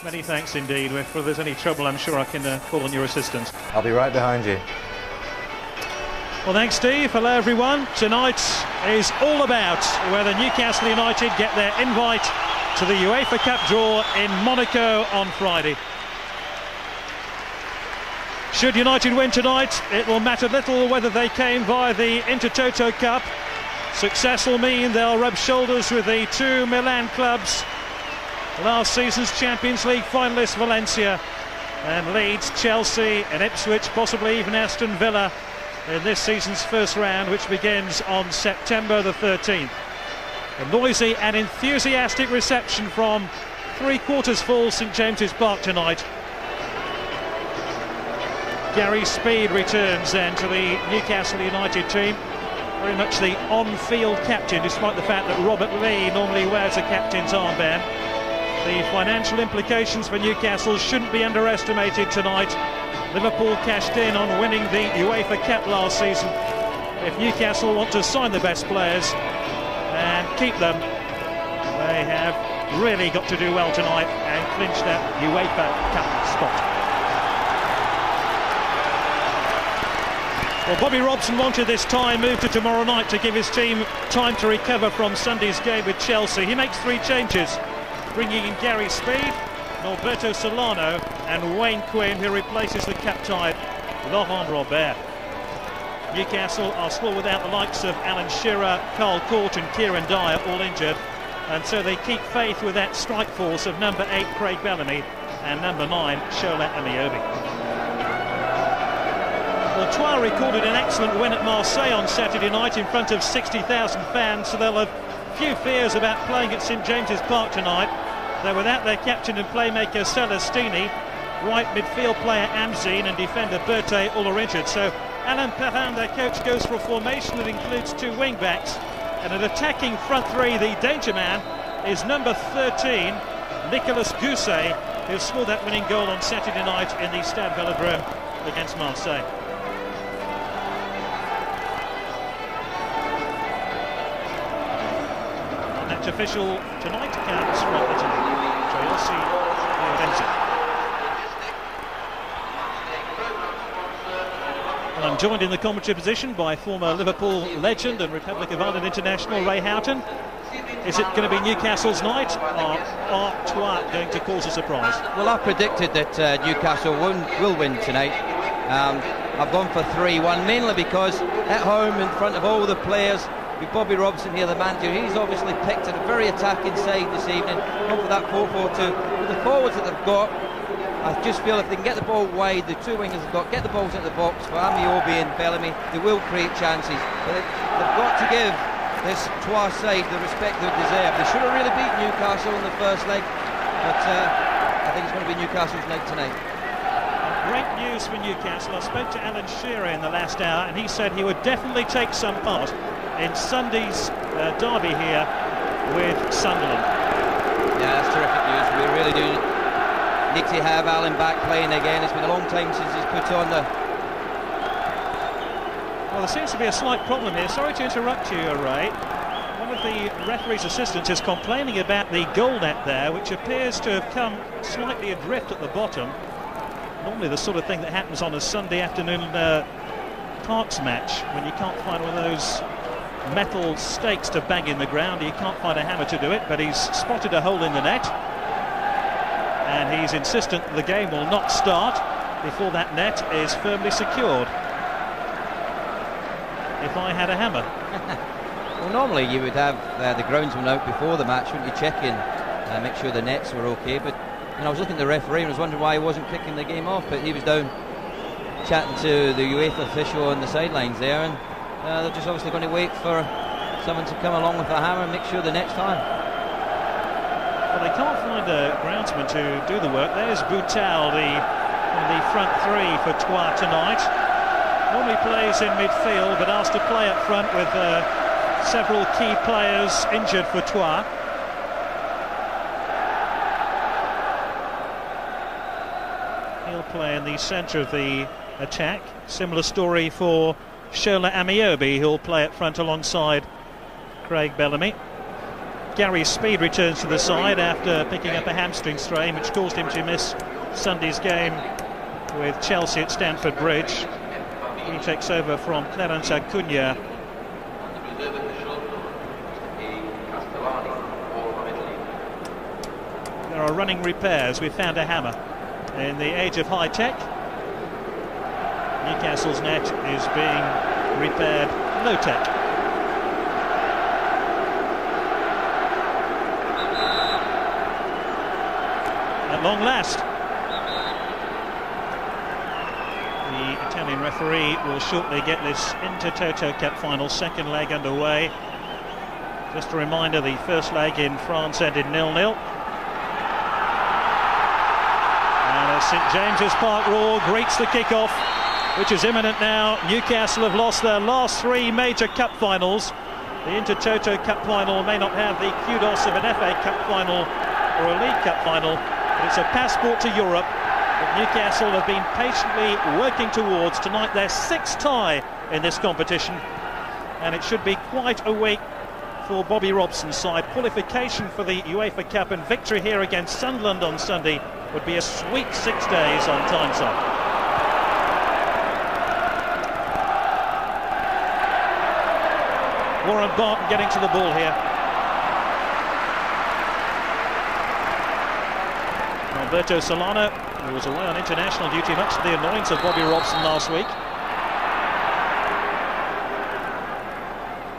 Many thanks indeed. If there's any trouble, I'm sure I can call on your assistance. I'll be right behind you. Well, thanks, Steve. Hello, everyone. Tonight is all about whether Newcastle United get their invite to the UEFA Cup draw in Monaco on Friday. Should United win tonight, it will matter little whether they came via the Intertoto Cup. Success will mean they'll rub shoulders with the two Milan clubs, last season's Champions League finalists Valencia, and Leeds, Chelsea and Ipswich, possibly even Aston Villa in this season's first round, which begins on September the 13th. A noisy and enthusiastic reception from three-quarters full St James's Park tonight. Gary Speed returns then to the Newcastle United team, very much the on-field captain, despite the fact that Robert Lee normally wears a captain's armband. The financial implications for Newcastle shouldn't be underestimated tonight. Liverpool cashed in on winning the UEFA Cup last season. If Newcastle want to sign the best players and keep them, they have really got to do well tonight and clinch that UEFA Cup spot. Well, Bobby Robson wanted this tie moved to tomorrow night to give his team time to recover from Sunday's game with Chelsea. He makes three changes, bringing in Gary Speed, Norberto Solano and Wayne Quinn, who replaces the cup-tied Laurent Robert. Newcastle are still without the likes of Alan Shearer, Carl Court and Kieran Dyer, all injured, and so they keep faith with that strike force of number 8 Craig Bellamy and number 9 Shola Ameobi. Well, Troyes recorded an excellent win at Marseille on Saturday night in front of 60,000 fans, so they'll have few fears about playing at St James's Park tonight. They're without their captain and playmaker Celestini, right midfield player Amzine and defender Berthe all are injured. So Alain Perrin, their coach, goes for a formation that includes two wing-backs and an attacking front three. The danger man is number 13, Nicolas Gousset, who scored that winning goal on Saturday night in the Stade Velodrome against Marseille. Match official tonight comes from Italy, Chelsea Fiorentina. Well, I'm joined in the commentary position by former Liverpool legend and Republic of Ireland international Ray Houghton. Is it going to be Newcastle's night, or are Troyes going to cause a surprise? Well, I predicted that Newcastle will win tonight. I've gone for 3-1, mainly because at home in front of all the players, with Bobby Robson here, the manager, he's obviously picked a very attacking side this evening, gone for that 4-4-2. With the forwards that they've got, I just feel if they can get the ball wide, the two wingers have got, get the balls into the box for Ameobi and Bellamy, they will create chances. But they've got to give this Troyes side the respect they deserve. They should have really beat Newcastle in the first leg, but I think it's going to be Newcastle's night tonight. Great news for Newcastle. I spoke to Alan Shearer in the last hour and he said he would definitely take some part in Sunday's derby here with Sunderland. Yeah, that's terrific news. We really do need to have Alan back playing again. It's been a long time since he's put on the... Well, there seems to be a slight problem here. Sorry to interrupt you, Ray. One of the referee's assistants is complaining about the goal net there, which appears to have come slightly adrift at the bottom. Normally the sort of thing that happens on a Sunday afternoon Parks match, when you can't find one of those metal stakes to bang in the ground. You can't find a hammer to do it, but he's spotted a hole in the net and he's insistent the game will not start before that net is firmly secured. If I had a hammer. Well, normally you would have the groundsman out before the match, wouldn't you, check in, make sure the nets were okay, but I was looking at the referee and was wondering why he wasn't kicking the game off, but he was down chatting to the UEFA official on the sidelines there, and they're just obviously going to wait for someone to come along with a hammer and make sure the net's time. Well, they can't find a groundsman to do the work. There's Boutal, the front three for Troyes tonight. Normally plays in midfield, but asked to play up front with several key players injured for Troyes. He'll play in the centre of the attack. Similar story for Shola Ameobi, who'll play up front alongside Craig Bellamy. Gary Speed returns to the side after picking up a hamstring strain, which caused him to miss Sunday's game with Chelsea at Stamford Bridge. He takes over from Clarence Acuna. There are running repairs. We found a hammer. In the age of high tech, Newcastle's net is being repaired low tech. At long last, the Italian referee will shortly get this Intertoto Cup final second leg underway. Just a reminder, the first leg in France ended 0-0. And St James's Park Roar greets the kick-off, which is imminent now. Newcastle have lost their last 3 major cup finals. The Intertoto Cup final may not have the kudos of an FA Cup final or a League Cup final, but it's a passport to Europe that Newcastle have been patiently working towards. Tonight their 6th tie in this competition, and it should be quite a week for Bobby Robson's side. Qualification for the UEFA Cup and victory here against Sunderland on Sunday would be a sweet 6 days on Tyneside. Warren Barton getting to the ball here. Alberto Solano, who was away on international duty, much to the annoyance of Bobby Robson last week.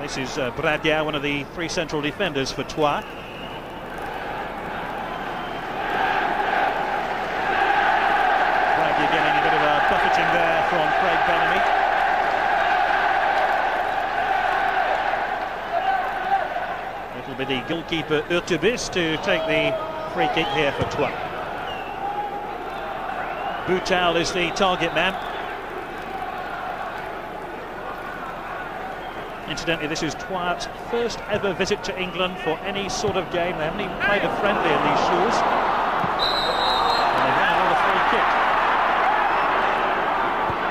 This is Bradia, one of the 3 central defenders for Troyes. Bradia getting a bit of a buffeting there from Craig Bellamy. It'll be the goalkeeper Urtubis to take the free kick here for Troyes. Boutal is the target man. Incidentally, this is Troyes' first ever visit to England for any sort of game. They haven't even played a friendly in these shores. And they've had another free kick.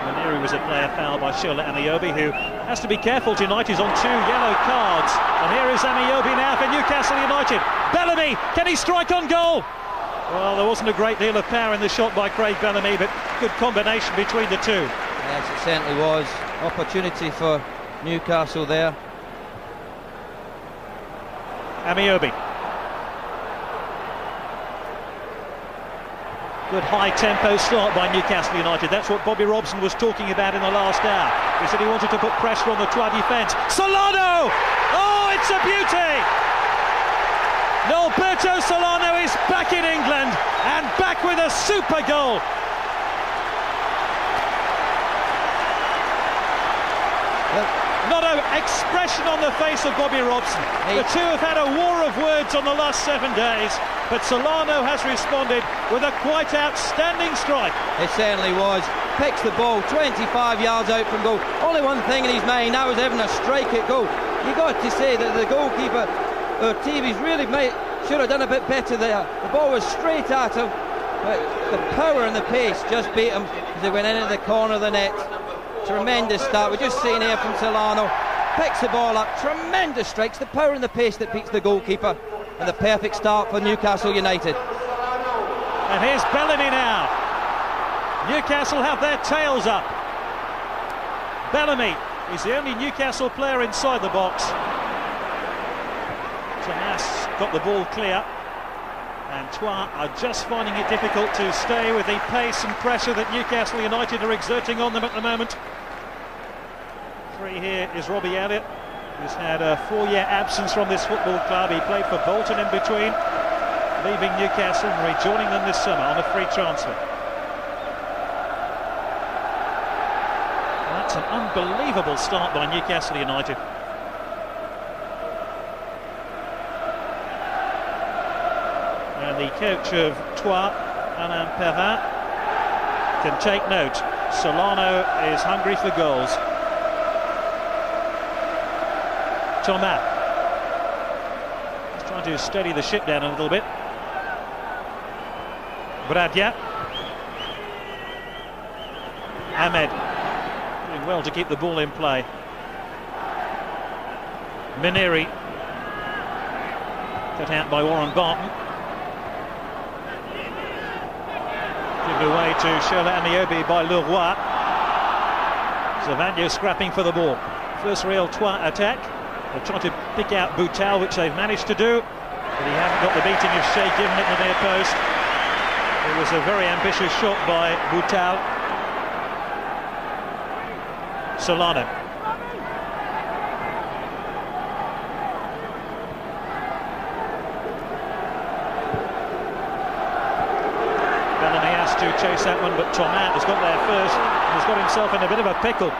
Maneri was a player fouled by Shola Amiobi, who has to be careful tonight. He's on 2 yellow cards. And here is Amiobi now for Newcastle United. Bellamy, can he strike on goal? Well, there wasn't a great deal of power in the shot by Craig Bellamy, but good combination between the two. Yes, it certainly was. Opportunity for Newcastle there. Amiobi. Good high-tempo start by Newcastle United. That's what Bobby Robson was talking about in the last hour. He said he wanted to put pressure on the Troyes defence. Solano! Oh, it's a beauty! Alberto Solano is back in England and back with a super goal. Not an expression on the face of Bobby Robson. The two have had a war of words on the last 7 days, but Solano has responded with a quite outstanding strike. It certainly was. Picks the ball 25 yards out from goal. Only one thing in his mind, that was having a strike at goal. You got to say that the goalkeeper, TV's really should have done a bit better there. The ball was straight at him, but the power and the pace just beat him as they went into the corner of the net. Tremendous start. We're just seeing here from Solano. Picks the ball up, tremendous strikes. The power and the pace that beats the goalkeeper, and the perfect start for Newcastle United. And here's Bellamy now. Newcastle have their tails up. Bellamy is the only Newcastle player inside the box. Tomas got the ball clear, and Troyes are just finding it difficult to stay with the pace and pressure that Newcastle United are exerting on them at the moment. Free here is Robbie Elliott, who's had a 4-year absence from this football club. He played for Bolton in between, leaving Newcastle and rejoining them this summer on a free transfer. And that's an unbelievable start by Newcastle United. And the coach of Troyes, Alain Perrin, can take note. Solano is hungry for goals. Thomas is trying to steady the ship down a little bit. Bradia. Ahmed doing well to keep the ball in play. Maneri. Cut out by Warren Barton. Given away to Shola Amiobi by Leroy. Zavagno scrapping for the ball. First real Troyes attack. They're trying to pick out Boutal, which they've managed to do, but he hasn't got the beating of Shea given at the near post. It was a very ambitious shot by Boutal. Solano. Bellamy has to chase that one, but Thomas has got there first and has got himself in a bit of a pickle.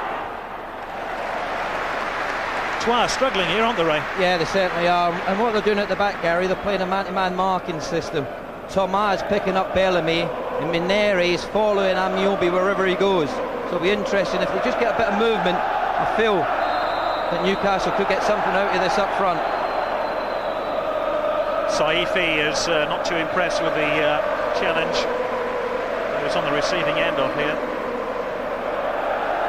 Troyes struggling here, aren't they, Ray? Yeah, they certainly are. And what they're doing at the back, Gary, they're playing a man-to-man marking system. Thomas is picking up Bellamy, and Mineri is following Amiobi wherever he goes. So it'll be interesting if they just get a bit of movement. I feel that Newcastle could get something out of this up front. Saifi is not too impressed with the challenge. He was on the receiving end of here.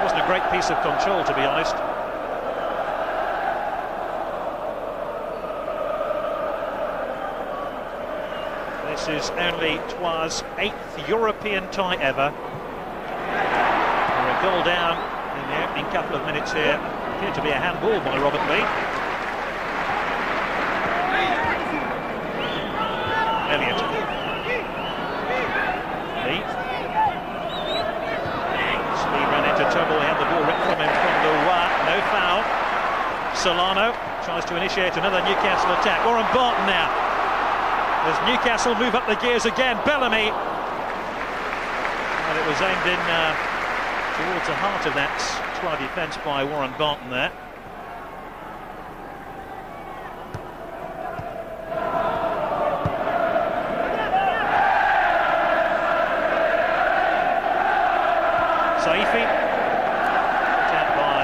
It wasn't a great piece of control, to be honest. This is only Troyes' 8th European tie ever. They're a goal down in the opening couple of minutes here. Appeared to be a handball by Robert Lee. Elliott. Lee. Speed ran into trouble. He had the ball ripped from him from Leroy. No foul. Solano tries to initiate another Newcastle attack. Warren Barton now. As Newcastle move up the gears again, Bellamy. And it was aimed in towards the heart of that Troyes defence by Warren Barton there. Saifi. Attacked by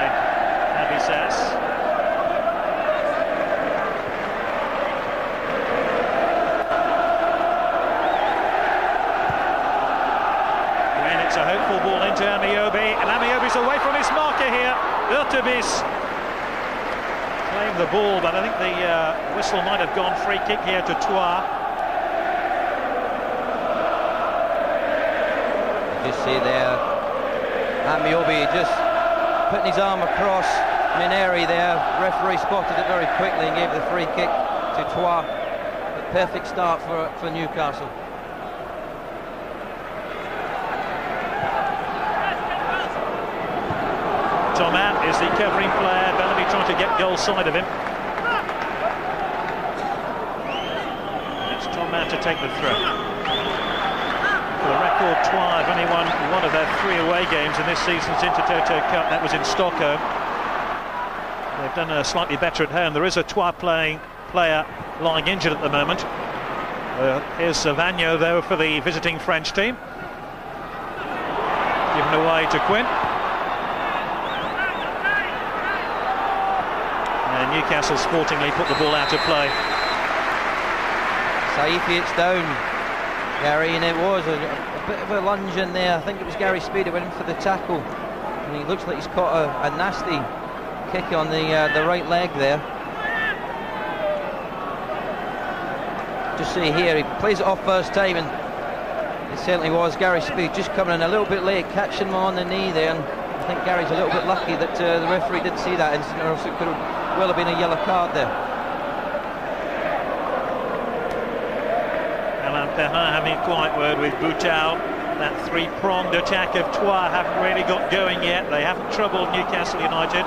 Abissas. It's a hopeful ball into Amiobi, and Amiobi's away from his marker here. Urtebis claimed the ball, but I think the whistle might have gone free kick here to Troyes. You see there, Amiobi just putting his arm across Mineri there. Referee spotted it very quickly and gave the free kick to Troyes. A perfect start for Newcastle. Thomas is the covering player. Bellamy trying to get goal side of him. It's Thomas to take the throw. For the record, Troyes have only won one of their 3 away games in this season's Intertoto Cup. That was in Stockholm. They've done slightly better at home. There is a Troyes player lying injured at the moment. Here's Zavagno, though, for the visiting French team. Given away to Quinn. Newcastle sportingly put the ball out of play. Saifi, it's down, Gary, and it was a bit of a lunge in there. I think it was Gary Speed who went in for the tackle, and he looks like he's caught a nasty kick on the right leg there. Just see here, he plays it off first time, and it certainly was Gary Speed just coming in a little bit late, catching him on the knee there, and I think Gary's a little bit lucky that the referee didn't see that incident, or else it could have well have been a yellow card there. Alain Perrin having a quiet word with Boutal. That 3-pronged attack of Troyes haven't really got going yet. They haven't troubled Newcastle United.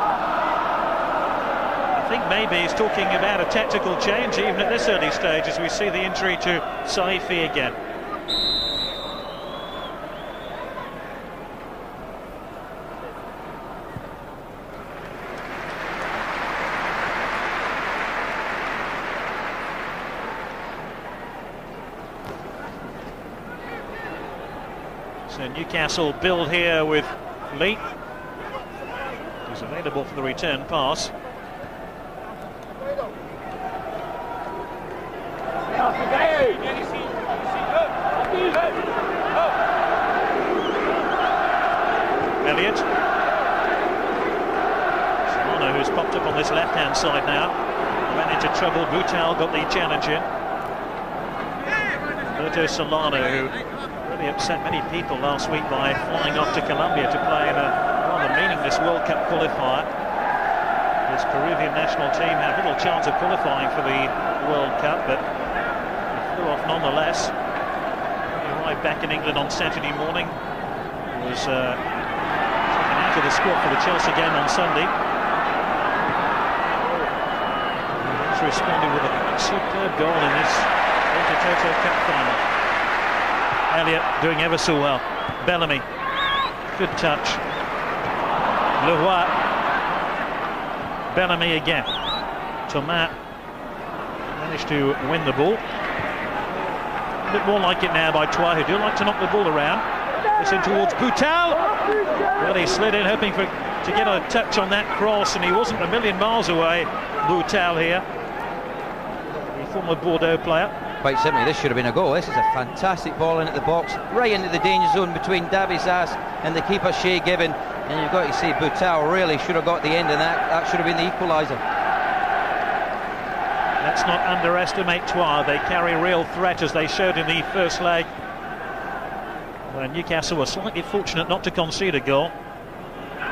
I think maybe he's talking about a tactical change even at this early stage as we see the injury to Saifi again. So Newcastle build here with Lee. He's available for the return pass. Elliott. Solano, who's popped up on this left-hand side now. ran into trouble. Boutal got the challenge in. Alberto Solano, who really upset many people last week by flying off to Colombia to play in a rather meaningless World Cup qualifier. His Peruvian national team had little chance of qualifying for the World Cup, but he flew off nonetheless. He arrived back in England on Saturday morning. He was taken out of the squad for the Chelsea game on Sunday. He's responded with a superb goal in this Intertoto Cup final. Elliott doing ever so well. Bellamy, good touch. Leroy. Bellamy again. Thomas managed to win the ball. A bit more like it now by Troyes, who do like to knock the ball around. It's in towards Boutal. Well, he slid in hoping to get a touch on that cross, and he wasn't a million miles away. Boutal here, the former Bordeaux player. Quite simply, this should have been a goal. This is a fantastic ball in at the box, right into the danger zone between Dabizas and the keeper Shea Given. And you've got to see Boutal really should have got the end of that. That should have been the equaliser. Let's not underestimate Troyes. They carry real threat, as they showed in the first leg. Well, Newcastle were slightly fortunate not to concede a goal.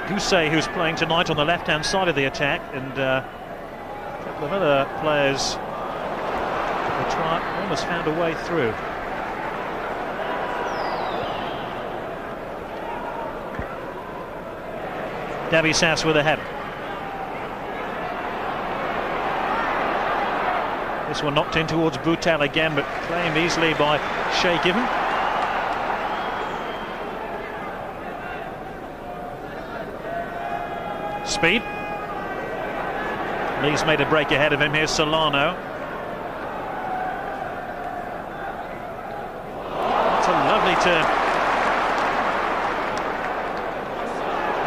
Coupe, who's playing tonight on the left-hand side of the attack, and a couple of other players. Troyes almost found a way through. Dabizas with a header. This one knocked in towards Boutal again, but claimed easily by Shea Given. Speed. Lee's made a break ahead of him. Here's Solano. It's a lovely turn.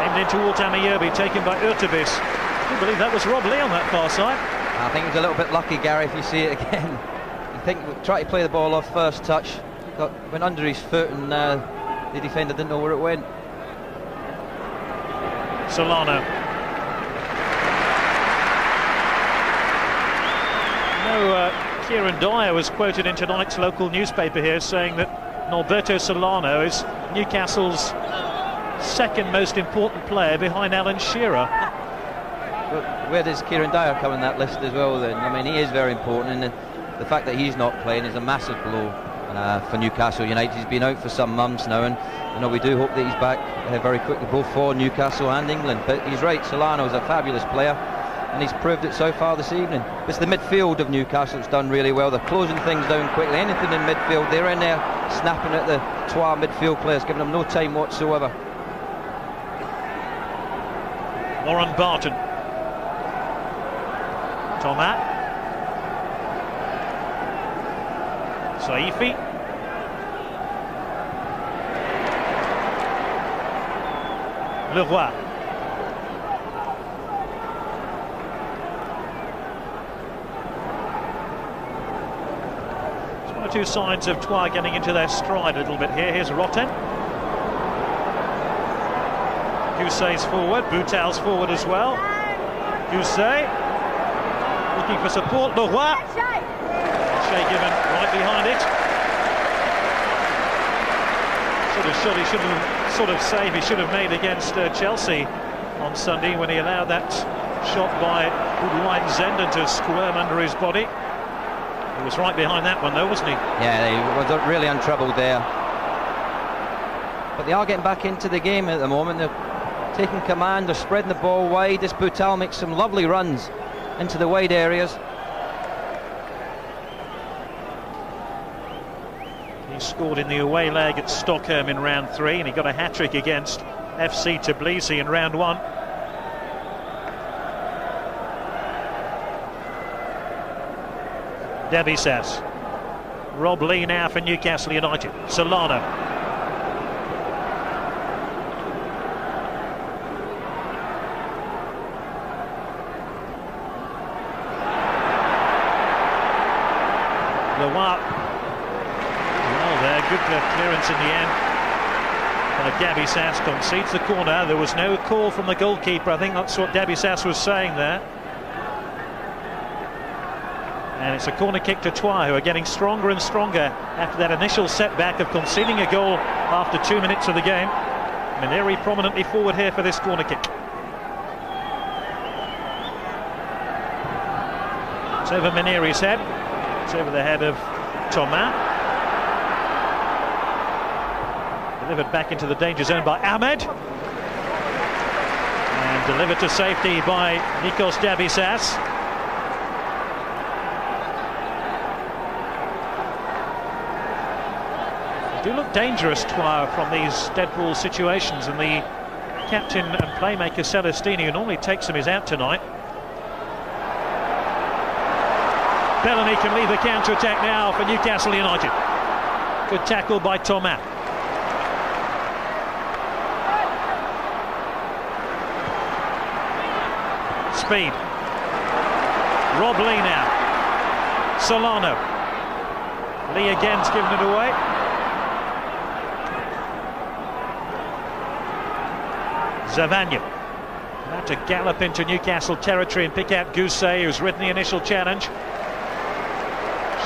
Aimed in towards Amiyobi, taken by Urtubis. I do believe that was Rob Lee on that far side. I think he was a little bit lucky, Gary, if you see it again. I think tried to play the ball off first touch, went under his foot, and the defender didn't know where it went. Solano. Kieran Dyer was quoted in tonight's local newspaper here saying that Alberto Solano is Newcastle's second most important player behind Alan Shearer. But where does Kieran Dyer come in that list as well then? I mean, he is very important, and the fact that he's not playing is a massive blow for Newcastle United. He's been out for some months now, and you know, we do hope that he's back very quickly, both for Newcastle and England. But he's right, Solano is a fabulous player, and he's proved it so far this evening. It's the midfield of Newcastle that's done really well. They're closing things down quickly. Anything in midfield, they're in there snapping at the Troyes midfield players, giving them no time whatsoever. Warren Barton. Thomas. Saifi. Leroy. It's one or two signs of Troyes getting into their stride a little bit here. Here's Roten. Coupe's forward, Boutal's forward as well. Coupe looking for support. Leroy. Shea Given right behind it. Sort of shot he should have, sort of save he should have made against Chelsea on Sunday when he allowed that shot by Boudouin Zenden to squirm under his body. He was right behind that one though, wasn't he? Yeah, he was really untroubled there. But they are getting back into the game at the moment. They're taking command, they're spreading the ball wide. This Boutal makes some lovely runs into the wide areas. He scored in the away leg at Stockholm in round 3, and he got a hat-trick against FC Tbilisi in round 1. Dabizas. Rob Lee now for Newcastle United. Solano. Leroy. Well, there, good clearance in the end by Dabizas. Concedes the corner. There was no call from the goalkeeper. I think that's what Dabizas was saying there. And it's a corner kick to Troyes, who are getting stronger and stronger after that initial setback of conceding a goal after 2 minutes of the game. Minieri prominently forward here for this corner kick. It's over Minieri's head. It's over the head of Thomas. Delivered back into the danger zone by Ahmed. And delivered to safety by Nikos Dabisas. They do look dangerous, Troyes, from these dead ball situations, and the captain and playmaker Celestini, who normally takes them, is out tonight. Bellamy can lead the counter-attack now for Newcastle United. Good tackle by Thomas. Speed. Rob Lee now. Solano. Lee again's given it away. Zavagna. About to gallop into Newcastle territory and pick out Gousset, who's ridden the initial challenge.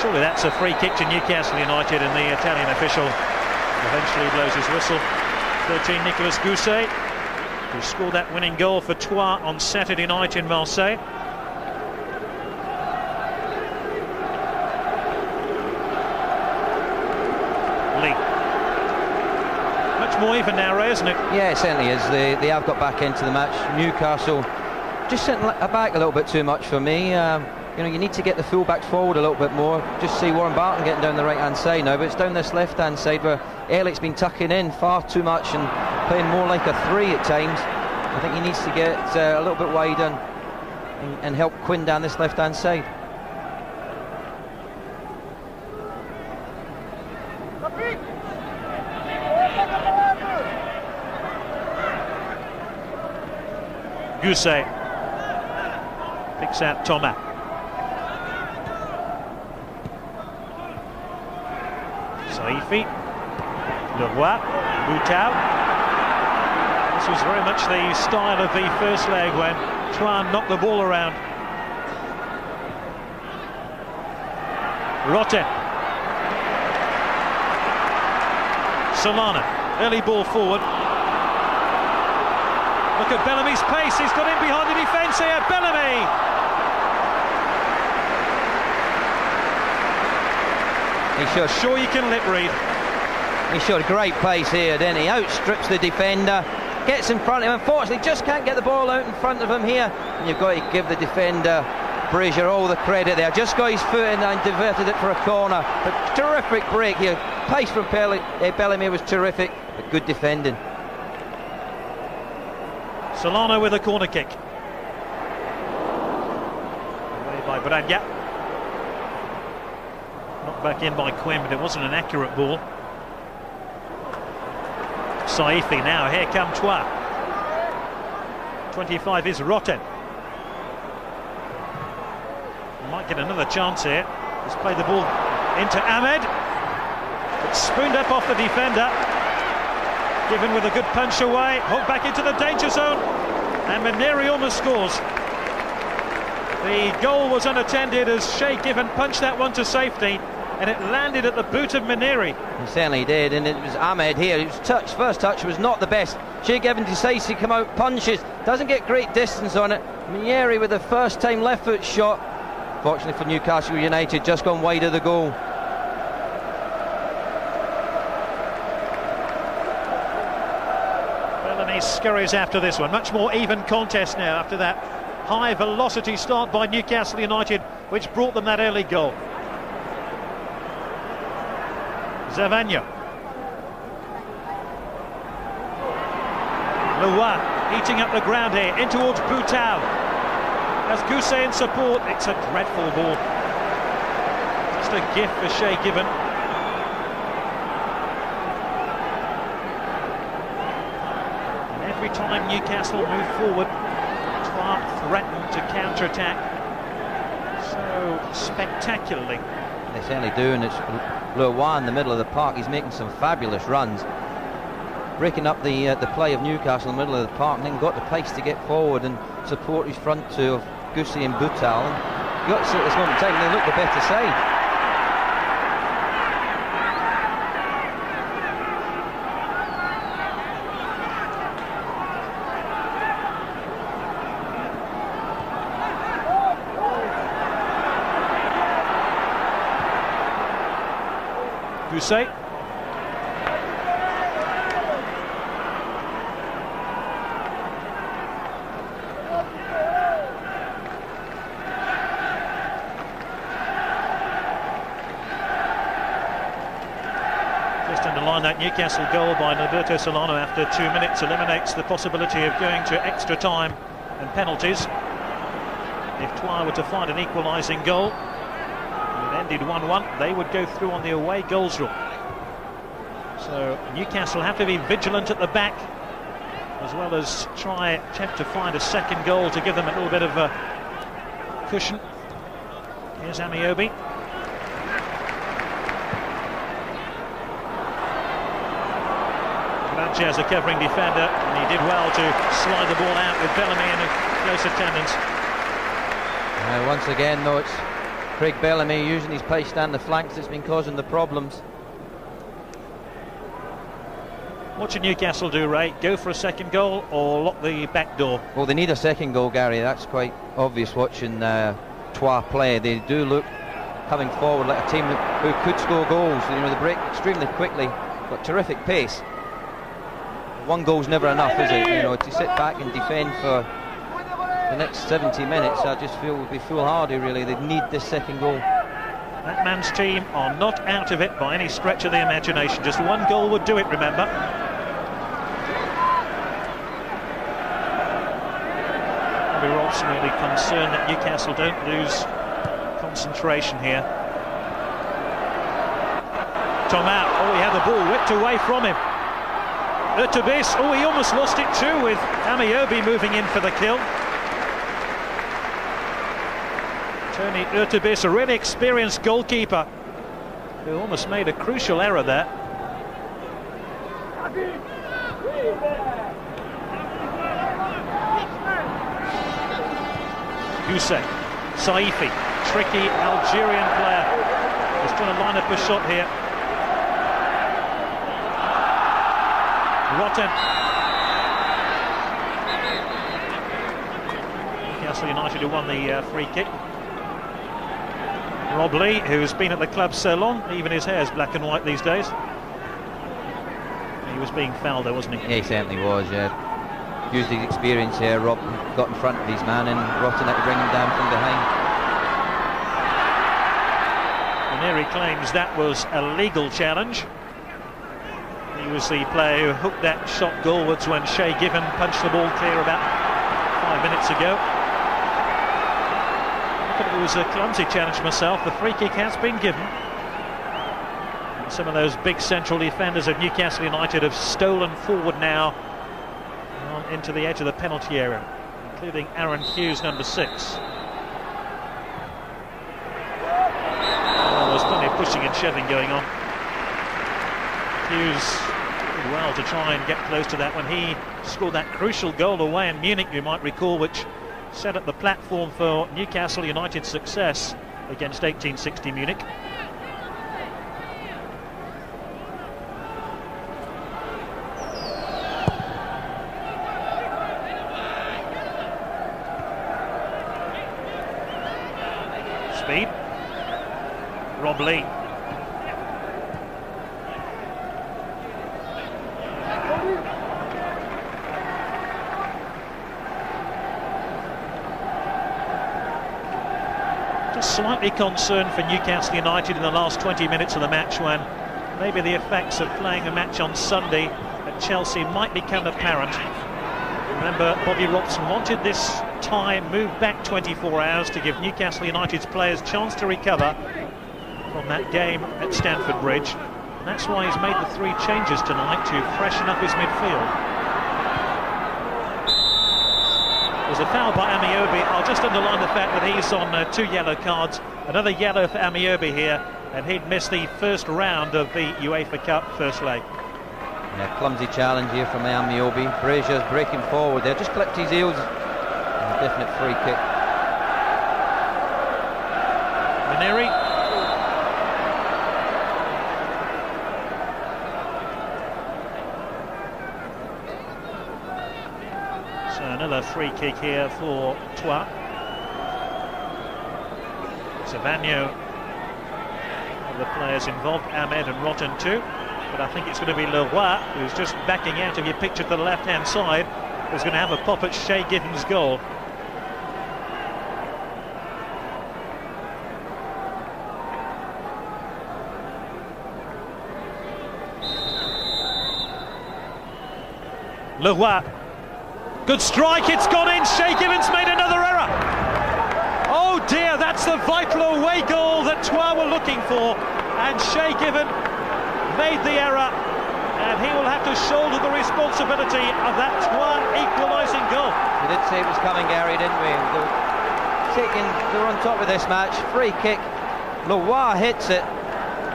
Surely that's a free kick to Newcastle United, and the Italian official eventually blows his whistle. 13, Nicolas Gousset, who scored that winning goal for Troyes on Saturday night in Marseille. Lee. Much more even now, Ray, isn't it? Yeah, it certainly is. They have got back into the match. Newcastle just sitting back a little bit too much for me. You know, you need to get the full-backs forward a little bit more. Just see Warren Barton getting down the right-hand side now, but it's down this left-hand side where Elliott's been tucking in far too much and playing more like a 3 at times. I think he needs to get a little bit wider and help Quinn down this left-hand side. Gousset picks out Thomas. Saifi, Leroy, Boutal. This was very much the style of the first leg when Troyes knocked the ball around. Rotten. Solana, early ball forward. Look at Bellamy's pace, he's got in behind the defence here, Bellamy! He showed, sure you can lip read. He showed great pace here, didn't he? Outstrips the defender, gets in front of him. Unfortunately, just can't get the ball out in front of him here. And you've got to give the defender, Brazier, all the credit there. Just got his foot in and diverted it for a corner. But terrific break here. Pace from Bellamy was terrific, but good defending. Solano with a corner kick. Away by Braglia. Knocked back in by Quinn, but it wasn't an accurate ball. Saifi now, here come Troyes. 25 is Rotten. Might get another chance here. Let's play the ball into Ahmed. It's spooned up off the defender. Given with a good punch away. Hooked back into the danger zone. And Minieri almost scores. The goal was unattended as Shea Given punched that one to safety. And it landed at the boot of Minieri. He certainly did, and it was Ahmed here. His first touch was not the best. Shea Given decides to come out, punches, doesn't get great distance on it. Minieri with a first-time left-foot shot. Fortunately for Newcastle United, just gone wide of the goal. Bellamy scurries after this one. Much more even contest now after that high-velocity start by Newcastle United, which brought them that early goal. Zavagna. Leroy eating up the ground here, in towards Boutal. As Gousset in support, it's a dreadful ball. Just a gift for Shea Given. And every time Newcastle move forward, Troyes threaten to counter-attack so spectacularly. They certainly do, and it's Leroy in the middle of the park. He's making some fabulous runs, breaking up the play of Newcastle in the middle of the park, and then got the pace to get forward and support his front two of Gousset and Boutal. got to say at this moment in time, they look the better side. Say just underline that Newcastle goal by Norberto Solano after 2 minutes eliminates the possibility of going to extra time and penalties. If Troyes were to find an equalising goal, it ended 1-1, they would go through on the away goals rule. So Newcastle have to be vigilant at the back, as well as attempt to find a second goal to give them a little bit of a cushion. Here's Amiobi. Sanchez, a covering defender, and he did well to slide the ball out with Bellamy in a close attendance. Once again, though, it's Craig Bellamy using his pace down the flanks that's been causing the problems. What should Newcastle do, Ray? Go for a second goal or lock the back door? Well, they need a second goal, Gary. That's quite obvious watching Troyes play. They do look coming forward like a team who could score goals. You know, they break extremely quickly, got terrific pace. One goal's never enough, is it? You know, to sit back and defend for the next 70 minutes, I just feel would be foolhardy, really. They need this second goal. That man's team are not out of it by any stretch of the imagination. Just one goal would do it, remember. Bobby Robson really concerned that Newcastle don't lose concentration here. Thomas, oh, he had the ball whipped away from him. Urtubis, oh, he almost lost it too with Amiobi moving in for the kill. Tony Urtubis, a really experienced goalkeeper, who almost made a crucial error there. Hussein, Saifi, tricky Algerian player, he's trying to line up a shot here. Rotten. Newcastle United who won the free kick. Rob Lee, who's been at the club so long, even his hair's black and white these days. He was being fouled though, wasn't he? Yeah, he certainly was, yeah. Used his experience here. Rob got in front of his man and Rotten had to bring him down from behind. Ranieri claims that was a legal challenge. He was the player who hooked that shot goalwards when Shay Given punched the ball clear about 5 minutes ago. I thought it was a clumsy challenge myself. The free kick has been given. And some of those big central defenders of Newcastle United have stolen forward now on into the edge of the penalty area, including Aaron Hughes, number 6. Well, there's plenty of pushing and shoving going on. Hughes did well to try and get close to that when he scored that crucial goal away in Munich, you might recall, which set up the platform for Newcastle United's success against 1860 Munich. Speed. Rob Lee. Slightly concerned for Newcastle United in the last 20 minutes of the match, when maybe the effects of playing a match on Sunday at Chelsea might become apparent. Remember, Bobby Robson wanted this time moved back 24 hours to give Newcastle United's players a chance to recover from that game at Stamford Bridge. And that's why he's made the 3 changes tonight to freshen up his midfield. There's a foul by Amiobi. I'll just underline the fact that he's on 2 yellow cards. Another yellow for Amiobi here, and he'd missed the first round of the UEFA Cup first leg. Yeah, clumsy challenge here from Amiobi. Brazier's breaking forward there, just clipped his heels. A definite free kick. Another free kick here for Troyes. Savagno, one of the players involved, Ahmed and Rotten too. But I think it's going to be Leroy, who's just backing out of your picture to the left-hand side, who's going to have a pop at Shay Given's goal. Leroy, good strike, it's gone in. Shay Given's made another error. Oh dear, that's the vital away goal that Troyes were looking for, and Shay Given made the error, and he will have to shoulder the responsibility of that Troyes equalising goal. We did say it was coming, Gary, didn't we? They're on top of this match. Free kick, Leroy hits it.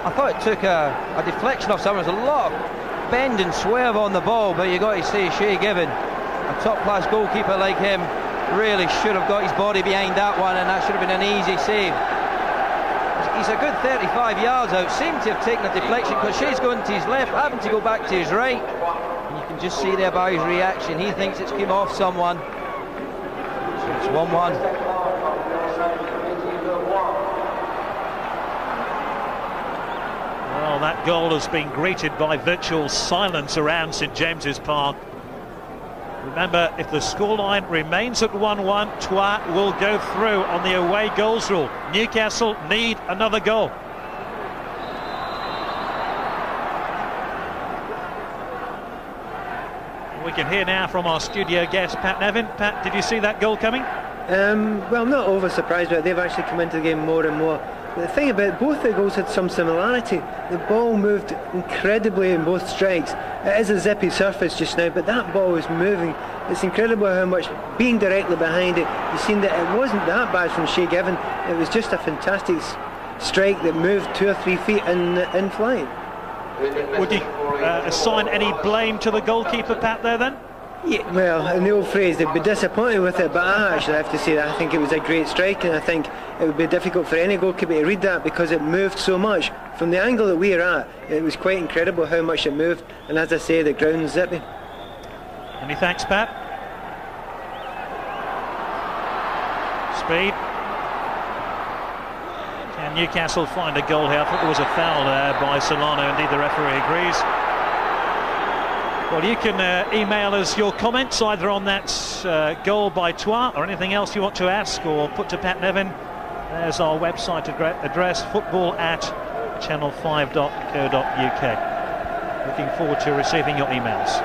I thought it took a deflection off someone. There's a lot of bend and swerve on the ball, but you got to say Shay Given, a top-class goalkeeper like him, really should have got his body behind that one, and that should have been an easy save. He's a good 35 yards out, seemed to have taken a deflection because Shay's going to his left, having to go back to his right, and you can just see there by his reaction, he thinks it's come off someone. So it's 1-1. Well, that goal has been greeted by virtual silence around St James's Park. Remember, if the scoreline remains at 1-1, Troyes will go through on the away goals rule. Newcastle need another goal. We can hear now from our studio guest, Pat Nevin. Pat, did you see that goal coming? Well, I'm not over surprised, but they've actually come into the game more and more. The thing about both the goals had some similarity. The ball moved incredibly in both strikes. It is a zippy surface just now, but that ball is moving. It's incredible how much, being directly behind it, you've seen that it wasn't that bad from Shay Given. It was just a fantastic strike that moved 2 or 3 feet in flight. Would you assign any blame to the goalkeeper, Pat, there then? Yeah, well, in the old phrase, they'd be disappointed with it, but I actually have to say that I think it was a great strike, and I think it would be difficult for any goalkeeper to read that because it moved so much. From the angle that we're at, it was quite incredible how much it moved, and as I say, the ground's zippy. Many thanks, Pat. Speed. Can Newcastle find a goal here? I thought there was a foul there by Solano. Indeed, the referee agrees. Well, you can email us your comments either on that goal by Troyes or anything else you want to ask or put to Pat Nevin. There's our website address, football@channel5.co.uk. Looking forward to receiving your emails.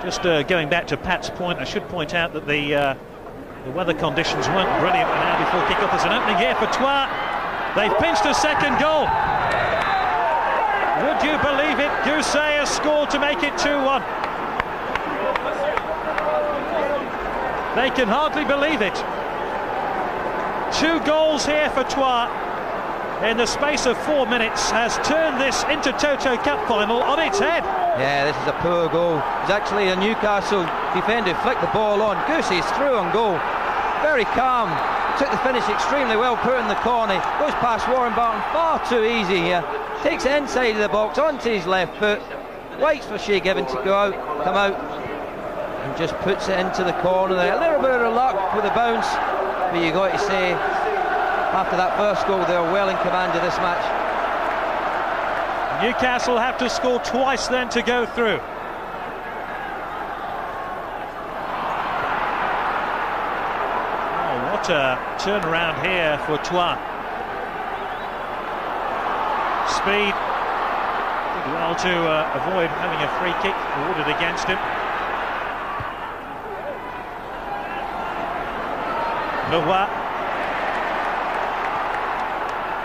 Just going back to Pat's point, I should point out that the weather conditions weren't brilliant now before kick-off. There's an opening here for Troyes. They've pinched a second goal. Would you believe it? Gousset has scored to make it 2-1. They can hardly believe it. 2 goals here for Troyes in the space of 4 minutes has turned this Intertoto Cup final on its head. Yeah, this is a poor goal. It's actually a Newcastle defender who flicked the ball on. Gousset is through on goal. Very calm. Took the finish extremely well, put in the corner, goes past Warren Barton, far too easy here, takes it inside of the box onto his left foot, waits for Shay Given to come out, and just puts it into the corner there. A little bit of luck with the bounce, but you got to say, after that first goal, they're well in command of this match. Newcastle have to score twice then to go through. What a turnaround here for Troyes. Speed did well to avoid having a free kick awarded against him. Leroy.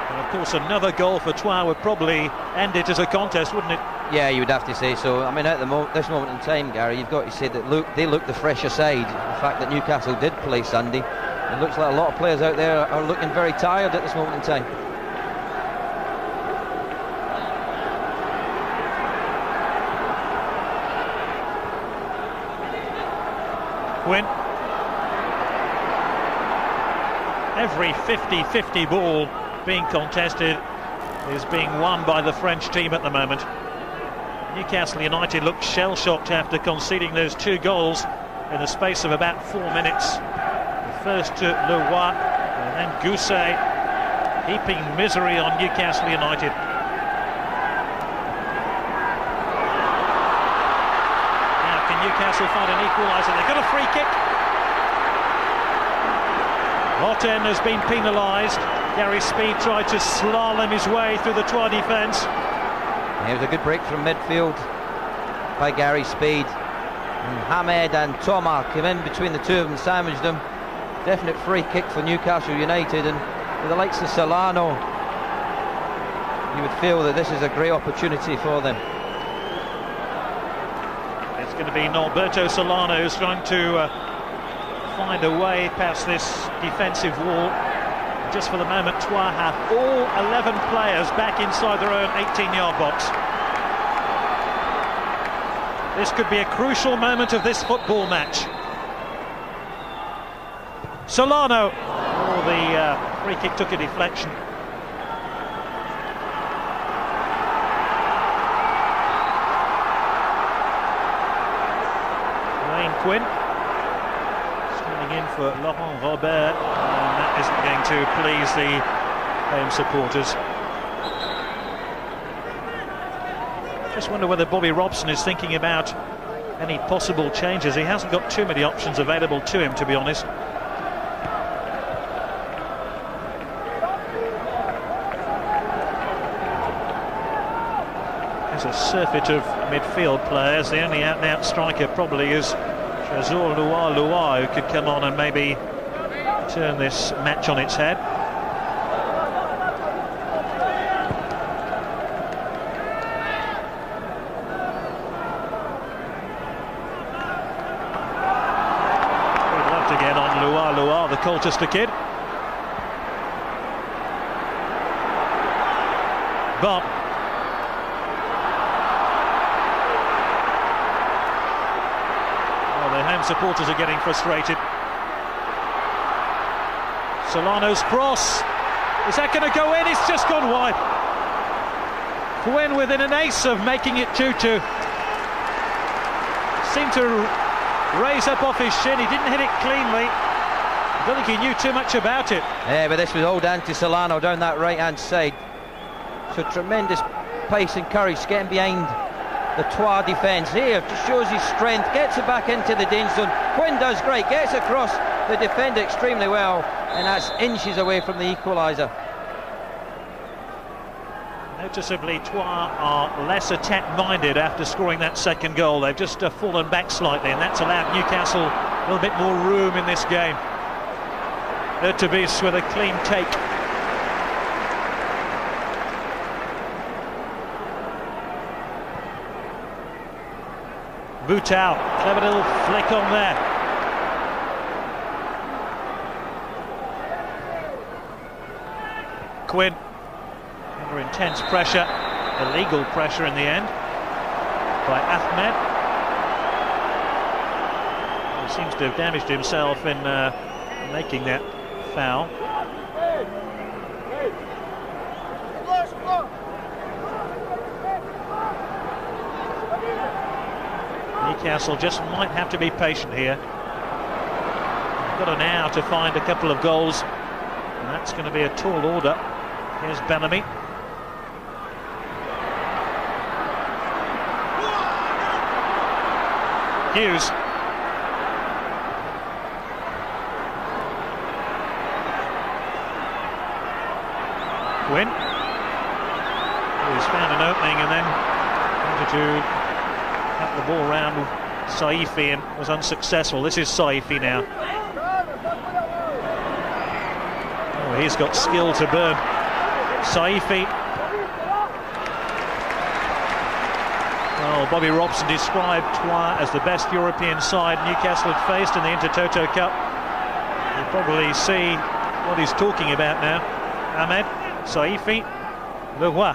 And of course another goal for Troyes would probably end it as a contest, wouldn't it? Yeah, you would have to say so. I mean, at this moment in time, Gary, you've got to say that they look the fresher side. The fact that Newcastle did play Sunday, it looks like a lot of players out there are looking very tired at this moment in time. Quinn. Every 50-50 ball being contested is being won by the French team at the moment. Newcastle United looked shell-shocked after conceding those 2 goals in the space of about 4 minutes. The first to Leroy and then Gousset, heaping misery on Newcastle United. Now can Newcastle find an equaliser? They've got a free kick. Rotten has been penalised. Gary Speed tried to slalom his way through the Troyes defence. It was a good break from midfield by Gary Speed. And Hamed and Thomas came in between the two of them, sandwiched them. Definite free kick for Newcastle United, and with the likes of Solano, you would feel that this is a great opportunity for them. It's going to be Norberto Solano who's trying to find a way past this defensive wall. Just for the moment, Troyes have all 11 players back inside their own 18-yard box. This could be a crucial moment of this football match. Solano. Oh, the free kick took a deflection. Wayne Quinn standing in for Laurent Robert, and that isn't going to please the home supporters. Just wonder whether Bobby Robson is thinking about any possible changes. He hasn't got too many options available to him, to be honest. There's a surfeit of midfield players. The only out-and-out striker probably is Chazor Loa, who could come on and maybe turn this match on its head. The Colchester kid. But the home supporters are getting frustrated. Solano's cross. Is that going to go in? It's just gone wide. Quinn within an ace of making it 2-2. Seemed to raise up off his shin. He didn't hit it cleanly. I don't think he knew too much about it. Yeah, but this was all down to Solano down that right-hand side. So tremendous pace and courage getting behind the Troyes defence. Here just shows his strength, gets it back into the danger zone. Quinn does great, gets across the defender extremely well, and that's inches away from the equaliser. Noticeably, Troyes are less attack-minded after scoring that second goal. They've just fallen back slightly, and that's allowed Newcastle a little bit more room in this game. Urtubis with a clean take. Boutau, clever little flick on there. Quinn under intense pressure, illegal pressure in the end by Ahmed. He seems to have damaged himself in making that foul. Newcastle just might have to be patient here. They've got an hour to find a couple of goals, and that's going to be a tall order. Here's Bellamy. Hughes. Quinn. He's found an opening and then wanted to cut the ball round with Saifi and was unsuccessful. This is Saifi now. Oh, he's got skill to burn. Saifi. Well, Bobby Robson described Troyes as the best European side Newcastle had faced in the Intertoto Cup. You'll probably see what he's talking about now. Ahmed, Saifi, Leroy.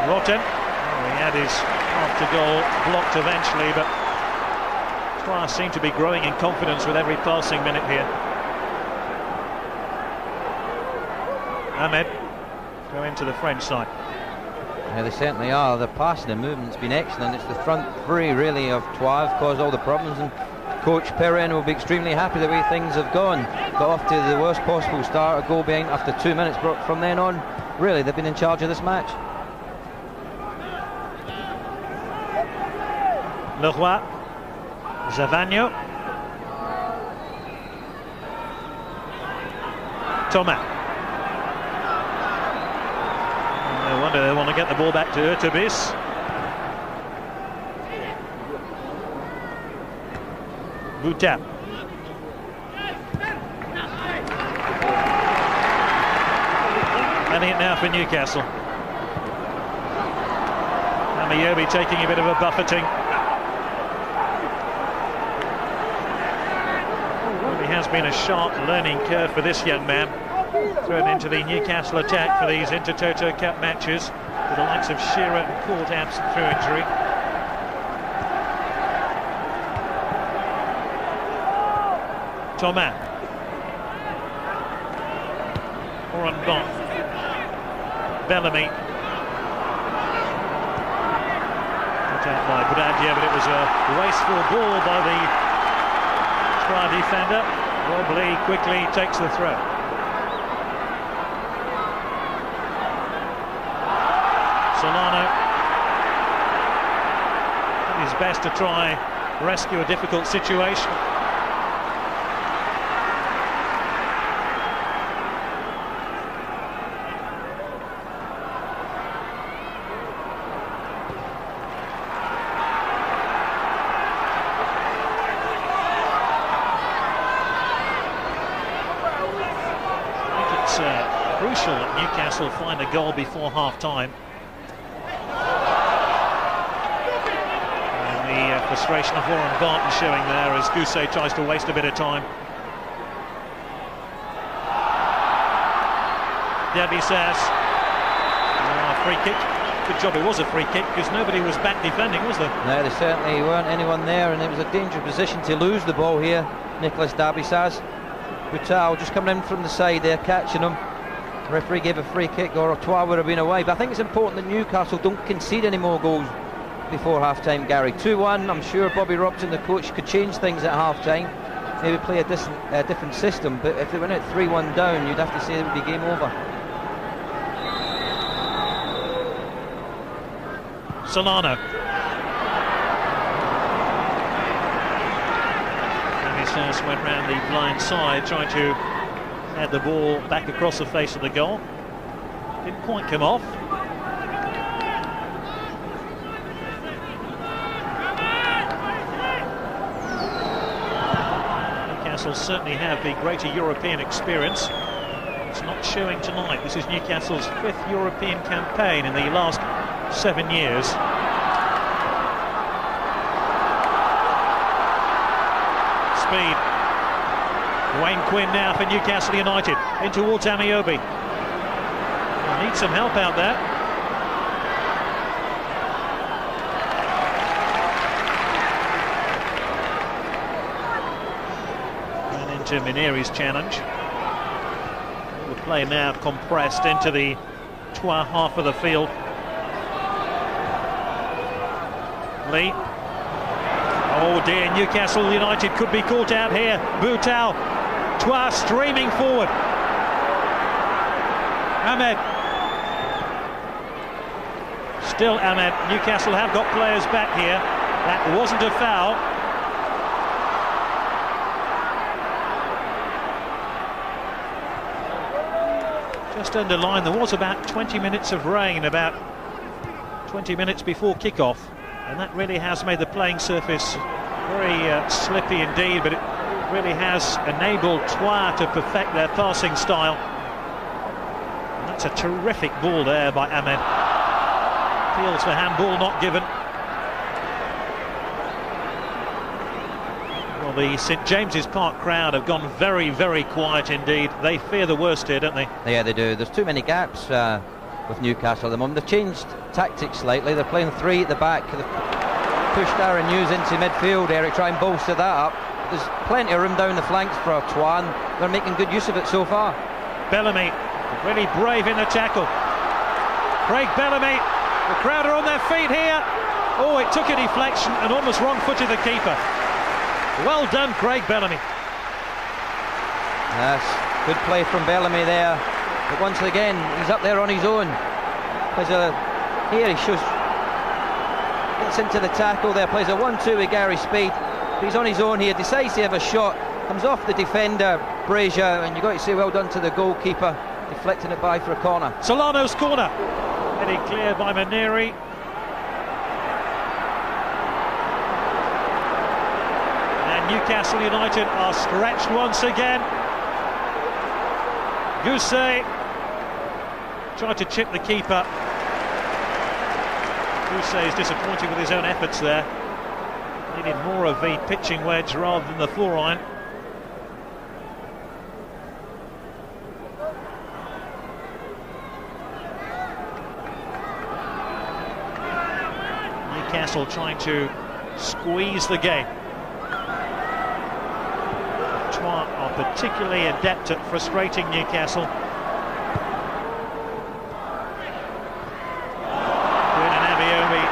Rotten. Oh, he had his after goal blocked eventually, but Troyes seem to be growing in confidence with every passing minute here. Ahmed go into the French side. Yeah, they certainly are. The passing and movement's been excellent. It's the front three really of Troyes have caused all the problems, and coach Perrin will be extremely happy the way things have gone. Got off to the worst possible start, a goal behind after 2 minutes, but from then on, really, they've been in charge of this match. Leroy, Zavagno, Thomas. No wonder they want to get the ball back to Urtubis. Bouta. Handing it now for Newcastle. Amayobi taking a bit of a buffeting. It has been a sharp learning curve for this young man. Thrown into the Newcastle attack for these Intertoto Cup matches, with the likes of Shearer and Court absent through injury. Thomas. Oranbon. Bellamy. Put out by Bradia, but it was a wasteful ball by the Troyes defender. Rob Lee quickly takes the throw. Solano did his best to try rescue a difficult situation. Crucial that Newcastle find a goal before half-time. And the frustration of Warren Barton showing there as Gousset tries to waste a bit of time. Debbie says, free kick. Good job it was a free kick, because nobody was back defending, was there? No, there certainly weren't anyone there, and it was a dangerous position to lose the ball here. Nicolas Derby says. Boutal just coming in from the side there, catching him. The referee gave a free kick, or Troyes would have been away. But I think it's important that Newcastle don't concede any more goals before half-time, Gary. 2-1, I'm sure Bobby Robson, the coach, could change things at half-time. Maybe play a different system, but if they went out 3-1 down, you'd have to say it would be game over. Solano. And his house went round the blind side, trying to add the ball back across the face of the goal. Didn't quite come off. Newcastle certainly have the greater European experience. It's not showing tonight. This is Newcastle's 5th European campaign in the last 7 years. Speed. Wayne Quinn now for Newcastle United. In towards Amayobi. Need some help out there. And into Mineri's challenge. The play now compressed into the Troyes half of the field. Lee. Oh dear, Newcastle United could be caught out here. Boutal. Troyes streaming forward. Ahmed. Still Ahmed. Newcastle have got players back here. That wasn't a foul. Just underlined, there was about 20 minutes of rain, about 20 minutes before kickoff. And that really has made the playing surface very slippy indeed, but it really has enabled Troyes to perfect their passing style. And that's a terrific ball there by Ahmed. Appeals for handball, not given. Well, the St James's Park crowd have gone very, very quiet indeed. They fear the worst here, don't they? Yeah, they do. There's too many gaps with Newcastle at the moment. They've changed tactics slightly. They're playing 3 at the back. They've pushed Aaron Hughes into midfield, Eric, try and bolster that up. There's plenty of room down the flanks for Troyes. They're making good use of it so far. Bellamy Really brave in the tackle. Craig Bellamy, the crowd are on their feet here. Oh, it took a deflection and almost wrong-footed the keeper. Well done, Craig Bellamy. Yes, good play from Bellamy there. But once again, he's up there on his own. Here he shows, gets into the tackle there, plays a 1-2 with Gary Speed. But he's on his own here, decides to have a shot, comes off the defender, Brazier, and you've got to say well done to the goalkeeper, deflecting it by for a corner. Solano's corner. Headed clear by Maneri. And Newcastle United are stretched once again. Gousset tried to chip the keeper. Gousset is disappointed with his own efforts there. Needed more of the pitching wedge rather than the 4-iron. Newcastle trying to squeeze the game. Troyes are particularly adept at frustrating Newcastle. Quinn and Abiomi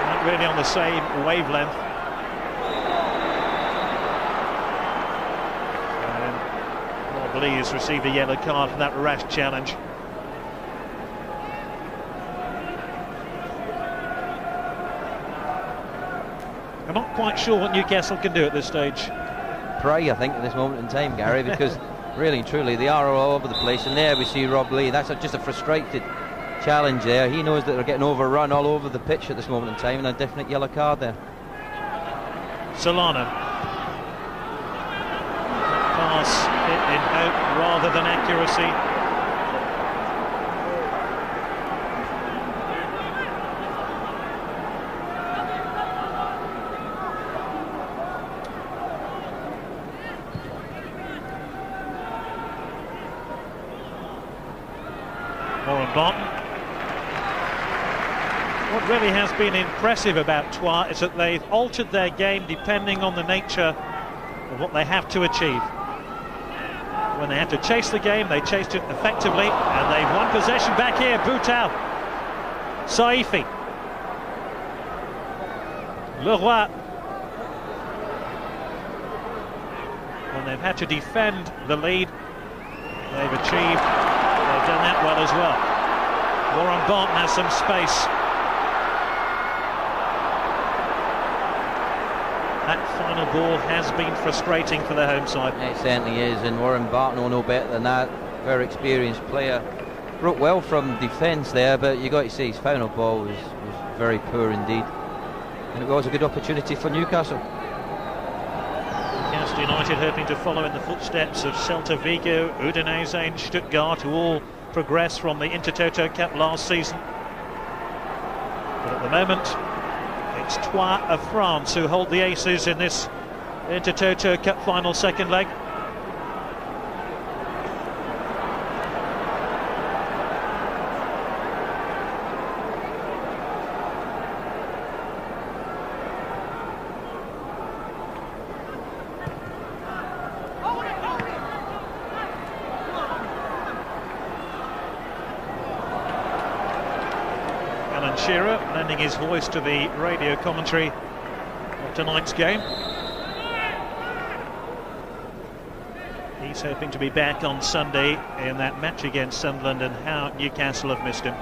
not really on the same wavelength. And Mobley has received a yellow card for that rash challenge. I'm not quite sure what Newcastle can do at this stage. Pray, I think, at this moment in time, Gary, because really and truly they are all over the place. And there we see Rob Lee. That's just a frustrated challenge there. He knows that they're getting overrun all over the pitch at this moment in time, and a definite yellow card there. Solano. Pass hit in hope rather than accuracy. Barton. What really has been impressive about Troyes is that they've altered their game depending on the nature of what they have to achieve. When they have to chase the game, they chased it effectively, and they've won possession back here. Boutal, Saifi, Leroy. When they've had to defend the lead, they've done that well as well. Warren Barton has some space. That final ball has been frustrating for the home side. It certainly is, and Warren Barton will know better than that. Very experienced player. Broke well from defence there, but you got to say his final ball was very poor indeed. And it was a good opportunity for Newcastle. Newcastle United hoping to follow in the footsteps of Celta Vigo, Udinese and Stuttgart, who all progressed from the Intertoto Cup last season. But at the moment, it's Troyes of France who hold the aces in this Intertoto Cup final second leg. Lending his voice to the radio commentary of tonight's game. He's hoping to be back on Sunday in that match against Sunderland, and how Newcastle have missed him.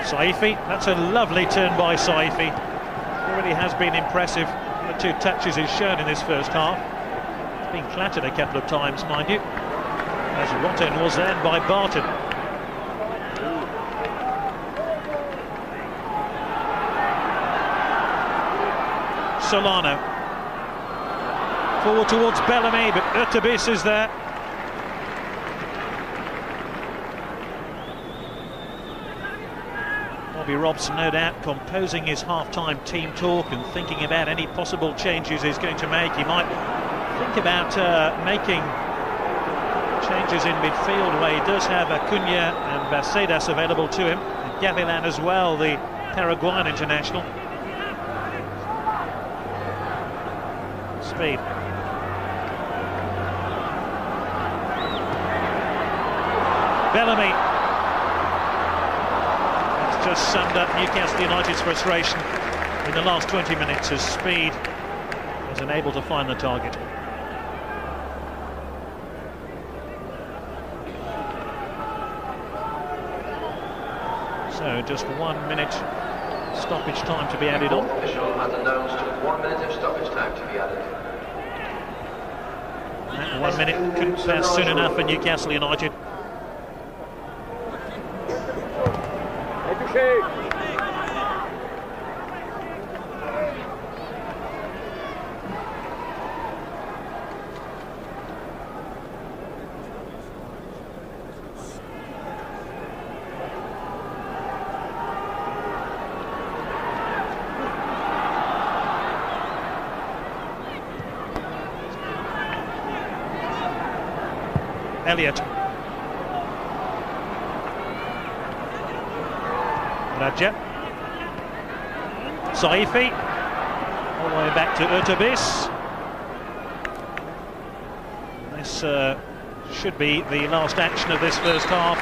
Saifi, that's a lovely turn by Saifi. Already has been impressive. The 2 touches he's shown in this first half. It's been clattered a couple of times, mind you, as Rotten was then by Barton. Solano. Forward towards Bellamy, but Urtubis is there. Bobby Robson, no doubt, composing his half-time team talk and thinking about any possible changes he's going to make. He might think about making changes in midfield, where he does have Acuna and Bacedas available to him, and Gavilan as well, the Paraguayan international. Speed. Bellamy. That's just summed up Newcastle United's frustration in the last 20 minutes as Speed was unable to find the target. So just 1 minute stoppage time to be added on. The official has announced 1 minute of stoppage time to be added. That 1 minute couldn't pass soon enough for Newcastle United. Elliott. Raja. Saifi. All the way back to Urtubis. This should be the last action of this first half,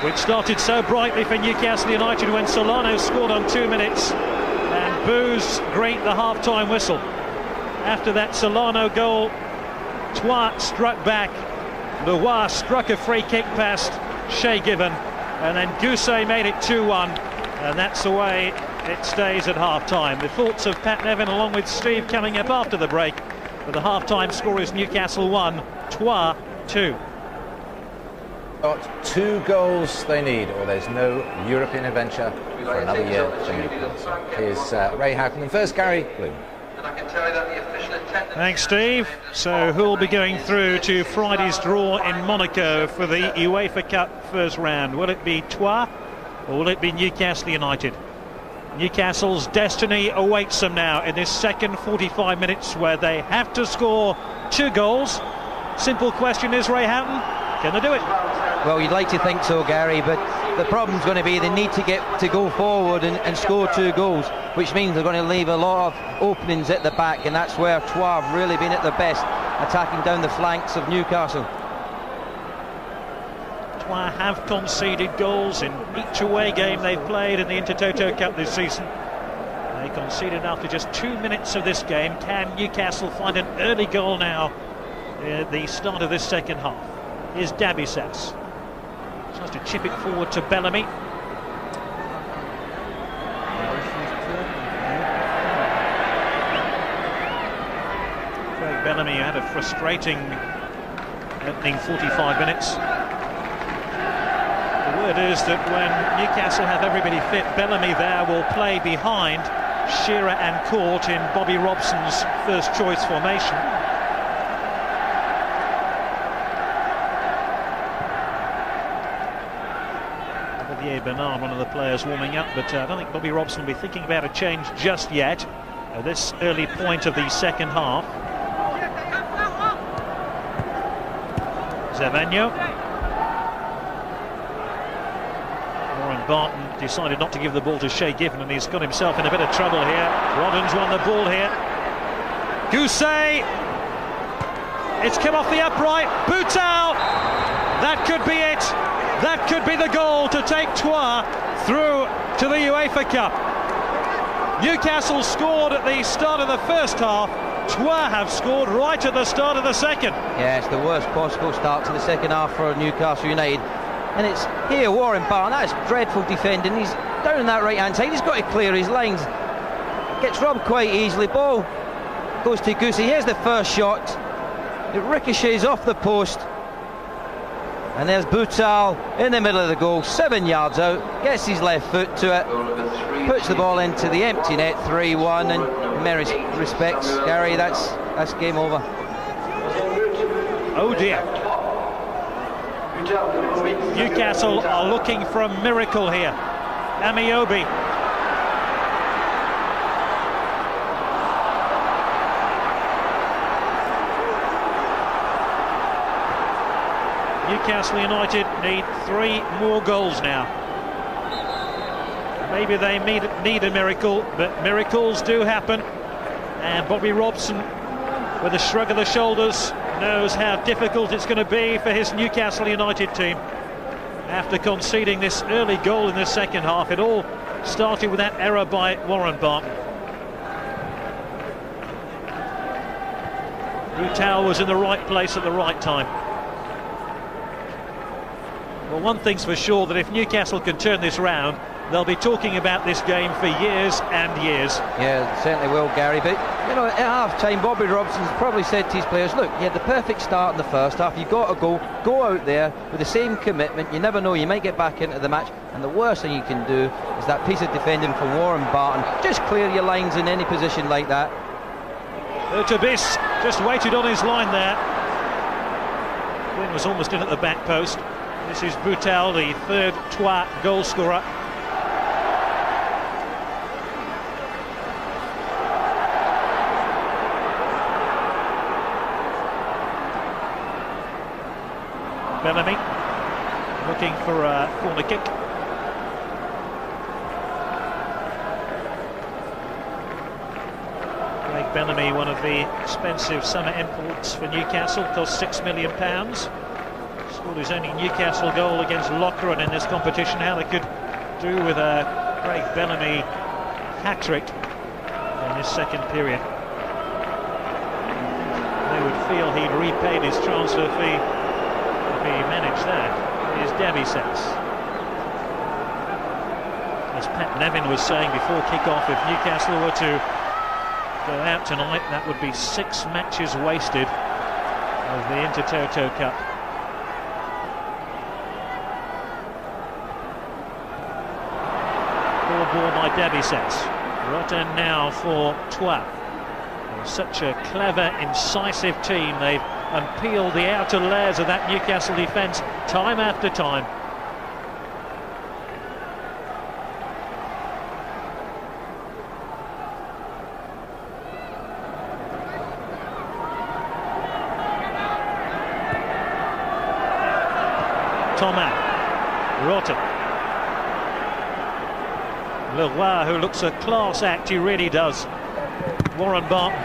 which started so brightly for Newcastle United when Solano scored on 2 minutes and boos great the half-time whistle. After that Solano goal, Trois struck back. Leroy struck a free kick past Shea Given, and then Gousset made it 2-1, and that's the way it stays at half-time. The thoughts of Pat Nevin along with Steve coming up after the break, but the half-time score is Newcastle 1, Trois 2. Got 2 goals they need, or there's no European adventure for another year for Newcastle. Here's Ray Houghton, and first Gary Bloom. Thanks, Steve. So who'll be going through to Friday's draw in Monaco for the UEFA Cup first round? Will it be Trois or will it be Newcastle United? Newcastle's destiny awaits them now in this second 45 minutes, where they have to score 2 goals. Simple question is, Ray Houghton, can they do it? Well, you'd like to think so, Gary, but the problem's going to be they need to get to go forward and score 2 goals, which means they're going to leave a lot of openings at the back, and that's where Trois have really been at their best, attacking down the flanks of Newcastle. Trois have conceded goals in each away game they've played in the Intertoto Cup this season. They conceded after just 2 minutes of this game. Can Newcastle find an early goal now at the start of this second half? Here's Dabisas. Tries to chip it forward to Bellamy. Craig Bellamy had a frustrating opening 45 minutes. The word is that when Newcastle have everybody fit, Bellamy there will play behind Shearer and Court in Bobby Robson's first choice formation. Bernard, one of the players warming up, but I don't think Bobby Robson will be thinking about a change just yet at this early point of the second half. Zavagno. Warren Barton decided not to give the ball to Shea Given, and he's got himself in a bit of trouble here. Robbins won the ball here. Gousset. It's come off the upright. Boutal. That could be it. That could be the goal to take Trois through to the UEFA Cup. Newcastle scored at the start of the first half. Trois have scored right at the start of the second. Yeah, it's the worst possible start to the second half for Newcastle United. And it's here, Warren Barton, that's dreadful defending. He's down on that right-hand side. He's got to clear his lines. Gets robbed quite easily. Ball goes to Gousset. Here's the first shot. It ricochets off the post. And there's Boutal in the middle of the goal, 7 yards out, gets his left foot to it, puts the ball into the empty net, 3-1, and in many respects, Gary, that's game over. Oh dear. Newcastle are looking for a miracle here. Amiobi. Newcastle United need 3 more goals now. Maybe they need a miracle, but miracles do happen. And Bobby Robson, with a shrug of the shoulders, knows how difficult it's going to be for his Newcastle United team. After conceding this early goal in the second half, it all started with that error by Warren Barton. Boutal was in the right place at the right time. Well, one thing's for sure, that if Newcastle can turn this round, they'll be talking about this game for years and years. Yeah, certainly will, Gary. But, you know, at half-time, Bobby Robson's probably said to his players, look, you had the perfect start in the first half. You've got to go out there with the same commitment. You never know, you might get back into the match. And the worst thing you can do is that piece of defending from Warren Barton. Just clear your lines in any position like that. Tabis just waited on his line there. Quinn was almost in at the back post. This is Boutal, the 3rd Troyes goal scorer. Bellamy looking for a corner kick. Craig Bellamy, one of the expensive summer imports for Newcastle, cost £6 million. Scored his only Newcastle goal against Loughran in this competition. How they could do with a Craig Bellamy hat-trick in this second period. They would feel he'd repaid his transfer fee if he managed that. Here's Davy-Sets. As Pat Nevin was saying before kick-off, if Newcastle were to go out tonight, that would be 6 matches wasted of the Intertoto Cup. Ball by Davy-Sets. Rotten now for Troyes. Such a clever, incisive team. They've unpeeled the outer layers of that Newcastle defence time after time. Thomas, Rotten. Leroy, who looks a class act, he really does. Warren Barton.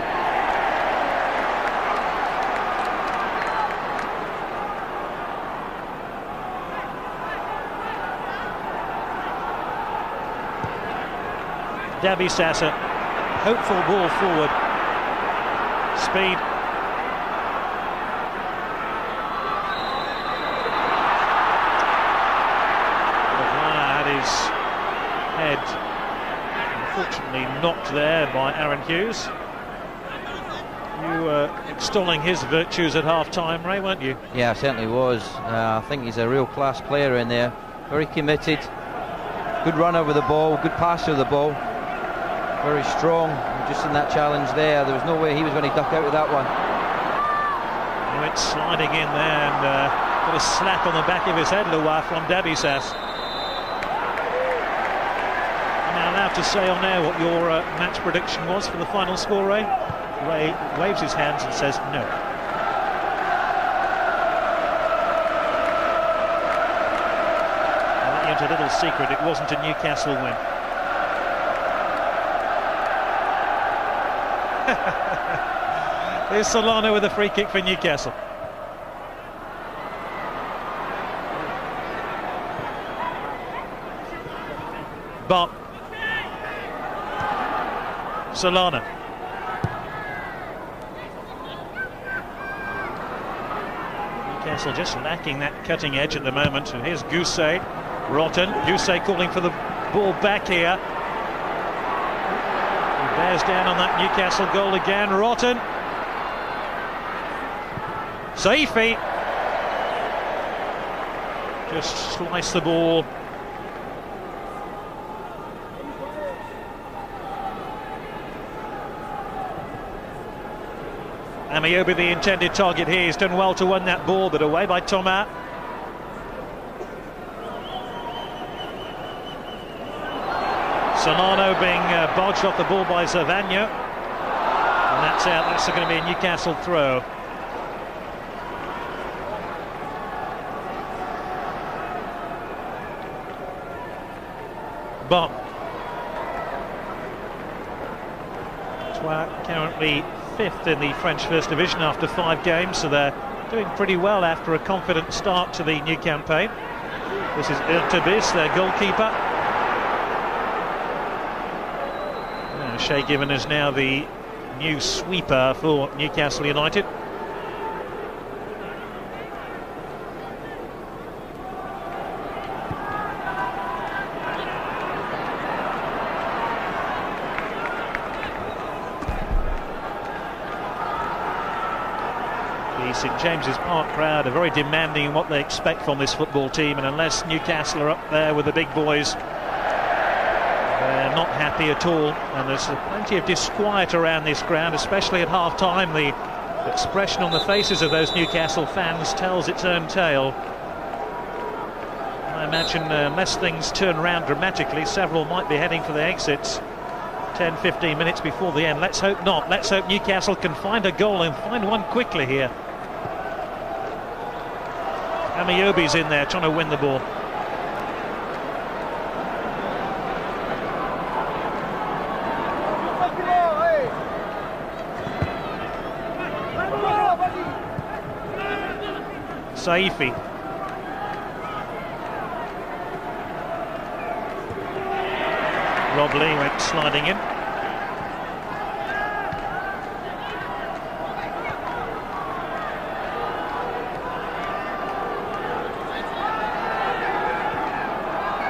Davy-Sets, hopeful ball forward. Speed. Had his head unfortunately knocked there by Aaron Hughes. You were extolling his virtues at half-time, Ray, weren't you? Yeah, certainly was. I think he's a real class player in there. Very committed. Good runner with the ball, good passer of the ball. Very strong. Just in that challenge there, there was no way he was going to duck out of that one. He went sliding in there and got a slap on the back of his head, Leroy, from Davy-Sets. Now allowed to say on air what your match prediction was for the final score, Ray? Ray waves his hands and says no. I'll let you into a little secret, it wasn't a Newcastle win. Here's Solano with a free kick for Newcastle. But Solano. Newcastle just lacking that cutting edge at the moment. And here's Gousset. Rotten. Gousset calling for the ball back here. He bears down on that Newcastle goal again. Rotten. Saifi. Just slice the ball. Amiobi, the intended target here, he's done well to win that ball, but away by Thomas. Sonano being bodged off the ball by Zavagno. And that's out. That's going to be a Newcastle throw. Bon. Currently 5th in the French First Division after 5 games, so they're doing pretty well after a confident start to the new campaign. This is Intertoto, their goalkeeper. Shay Given is now the new sweeper for Newcastle United. The St James's Park crowd are very demanding in what they expect from this football team, and unless Newcastle are up there with the big boys, they're not happy at all. And there's plenty of disquiet around this ground, especially at half-time. The expression on the faces of those Newcastle fans tells its own tale. I imagine unless things turn around dramatically, several might be heading for the exits 10-15 minutes before the end. Let's hope not. Let's hope Newcastle can find a goal and find one quickly here. Amiobi's in there trying to win the ball. Saifi. Rob Lee went sliding in.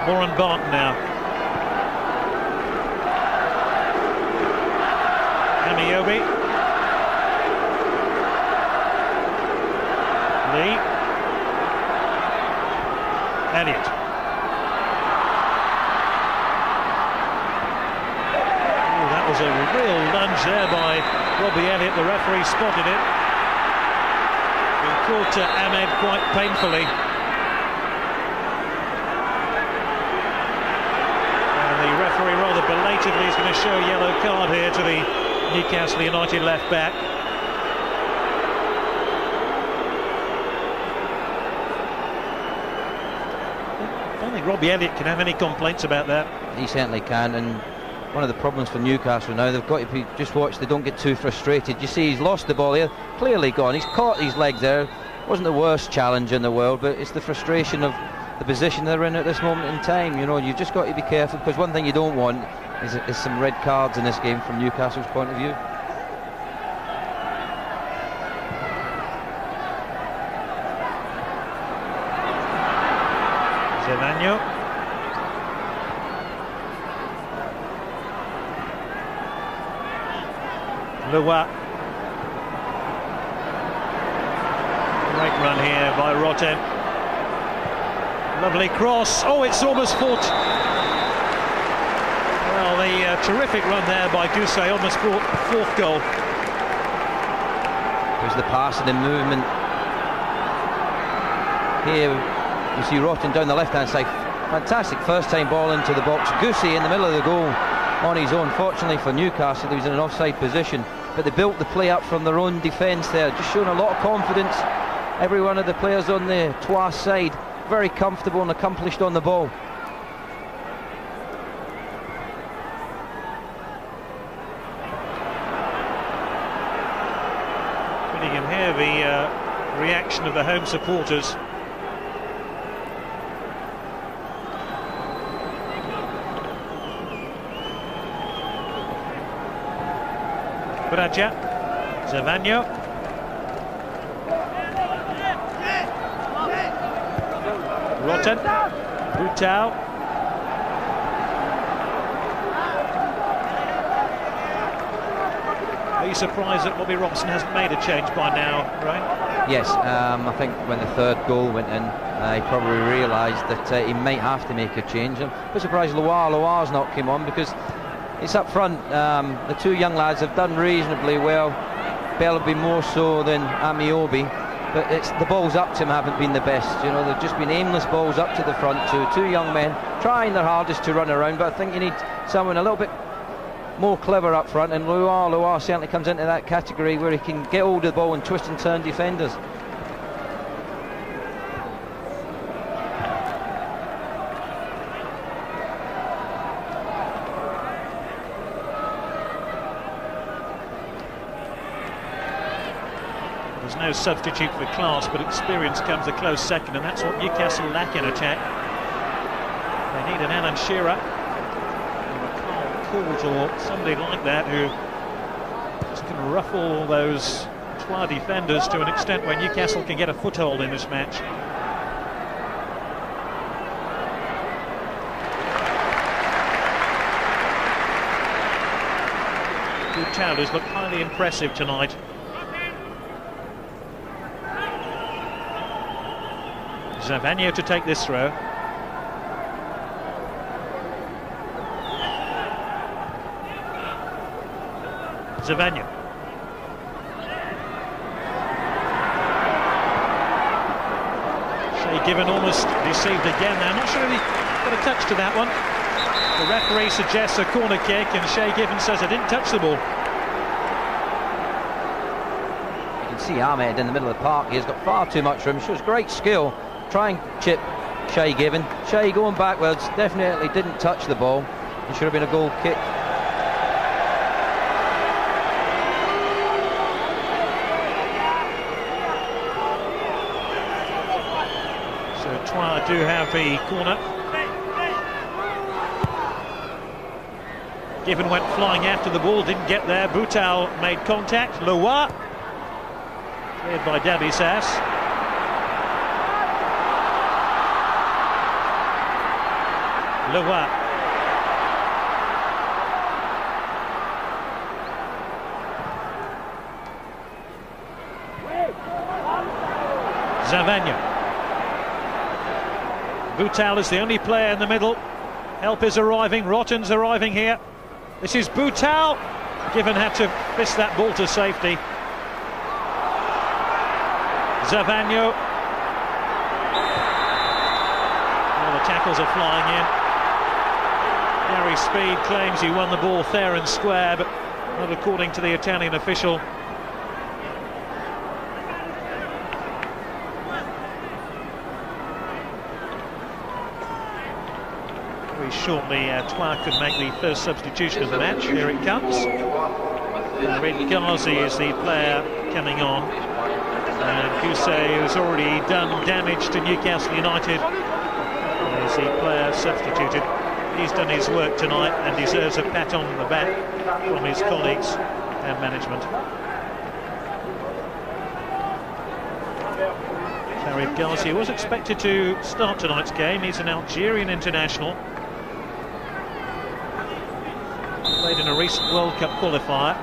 Warren Barton now. Amiobi. Lee. Elliott. Oh, that was a real lunge there by Robbie Elliott. The referee spotted it. Been caught to Ahmed quite painfully. And the referee rather belatedly is going to show a yellow card here to the Newcastle United left back. I don't think Robbie Elliott can have any complaints about that. He certainly can, and one of the problems for Newcastle now, they've got to be, just watch, they don't get too frustrated. You see he's lost the ball here, clearly gone, he's caught his leg there. Wasn't the worst challenge in the world, but it's the frustration of the position they're in at this moment in time. You know, you've just got to be careful, because one thing you don't want is some red cards in this game from Newcastle's point of view. Zavagno. Lewa. Great run here by Roten. Lovely cross. Oh, it's almost fought. Well, the terrific run there by Gousset almost brought fourth goal. There's the passing and movement. Here you see Roten down the left-hand side. Fantastic first-time ball into the box. Gousset in the middle of the goal on his own. Fortunately for Newcastle, he was in an offside position, but they built the play up from their own defence there, just showing a lot of confidence. Every one of the players on the Troyes side very comfortable and accomplished on the ball. But you can hear the reaction of the home supporters. Braja, Zavagno. Roten, Butau. Are you surprised that Bobby Robson hasn't made a change by now, right? Yes, I think when the third goal went in, he probably realised that he might have to make a change. I'm a bit surprised Loire's not come on, because it's up front. The two young lads have done reasonably well. Bellaby more so than Amiobi, but it's the balls up to him haven't been the best. You know, they've just been aimless balls up to the front to two young men trying their hardest to run around, but I think you need someone a little bit more clever up front, and Loire certainly comes into that category where he can get hold of the ball and twist and turn defenders. There's no substitute for class, but experience comes a close second, and that's what Newcastle lack in attack. They need an Alan Shearer, or somebody like that who just can ruffle those Troyes defenders to an extent where Newcastle can get a foothold in this match. Boutal has looked highly impressive tonight. Zavagno to take this throw. Zavagno. Shea Given almost deceived again there. I'm not sure if he got a touch to that one. The referee suggests a corner kick, and Shea Given says I didn't touch the ball. You can see Ahmed in the middle of the park. He's got far too much room. Shows great skill. Try and chip Shea Given. Shea going backwards. Definitely didn't touch the ball. It should have been a goal kick. Do have the corner. Given went flying after the ball, didn't get there. Boutal made contact. Loire cleared by Dabisas. Loire. Zavagno. Boutal is the only player in the middle. Help is arriving. Rotten's arriving here. This is Boutal. Given had to fist that ball to safety. Zavagno. All the tackles are flying in. Gary Speed claims he won the ball fair and square, but not according to the Italian official. Shortly, Troyes could make the first substitution of the match. Here it comes. Ghazi is the player coming on. And Coupe, who's already done damage to Newcastle United, is the player substituted. He's done his work tonight and deserves a pat on the back from his colleagues and management. Farid Ghazi was expected to start tonight's game. He's an Algerian international. Played in a recent World Cup qualifier.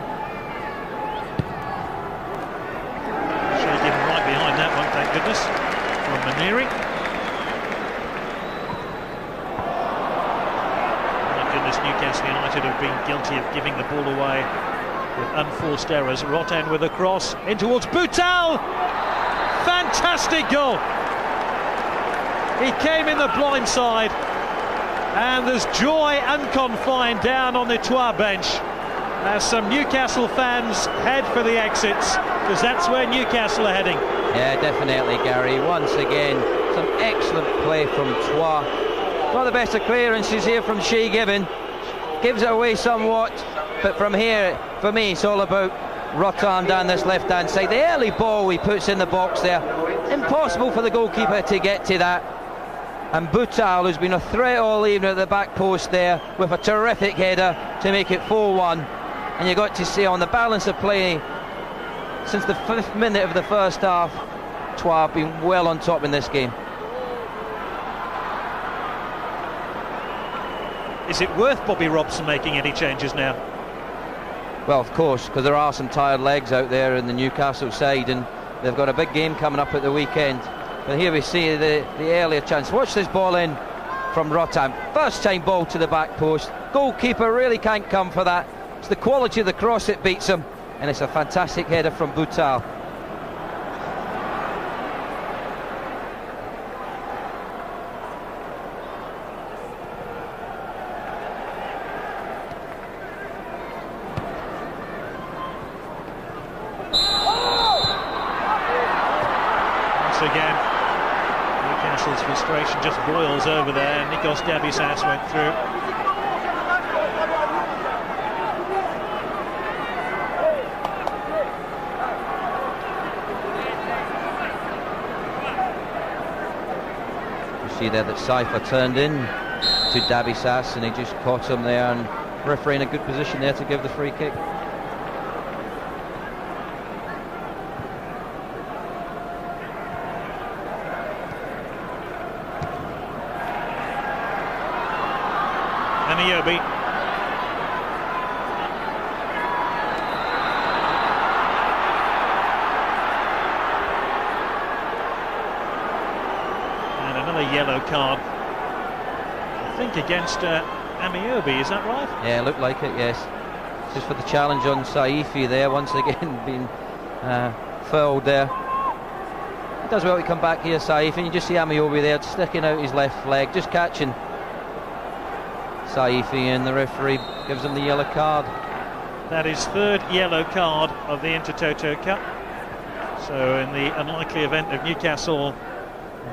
Shea Given right behind that one, thank goodness, from Maneri. My goodness, Newcastle United have been guilty of giving the ball away with unforced errors. Rotten with a cross in towards Boutal. Fantastic goal. He came in the blind side. And there's joy unconfined down on the Troyes bench as some Newcastle fans head for the exits, because that's where Newcastle are heading. Yeah, definitely, Gary. Once again, some excellent play from Troyes. Not the best of clearances here from Shea Given. Gives it away somewhat, but from here, for me, it's all about Rotten down this left-hand side. The early ball he puts in the box there. Impossible for the goalkeeper to get to that. And Boutal, who's been a threat all evening at the back post there, with a terrific header to make it 4-1. And you got to see on the balance of play, since the 5th minute of the first half, Troyes have been well on top in this game. Is it worth Bobby Robson making any changes now? Well, of course, because there are some tired legs out there in the Newcastle side, and they've got a big game coming up at the weekend. But here we see the earlier chance. Watch this ball in from Rotten. First time ball to the back post. Goalkeeper really can't come for that. It's the quality of the cross that beats him. And it's a fantastic header from Boutal. again. Newcastle's frustration just boils over there. Nikos Dabisas went through. You see there that Cypher turned in to Dabisas and he just caught him there, and referee in a good position there to give the free kick. Amiobi. And another yellow card, I think, against Amiobi, is that right? Yeah, it looked like it, yes. Just for the challenge on Saifi there, once again being fouled there. He does well to come back here, Saifi, and you just see Amiobi there sticking out his left leg, just catching Saifi, and the referee gives him the yellow card. That is third yellow card of the Intertoto Cup. So in the unlikely event of Newcastle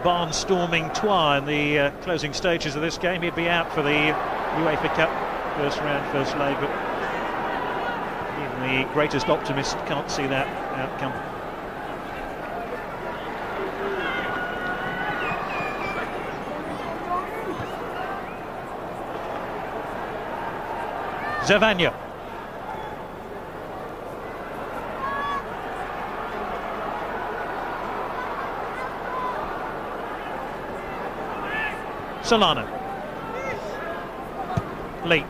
barnstorming Troyes in the closing stages of this game, he'd be out for the UEFA Cup first round, first leg, but even the greatest optimist can't see that outcome. Zavagna. Solano. Lee.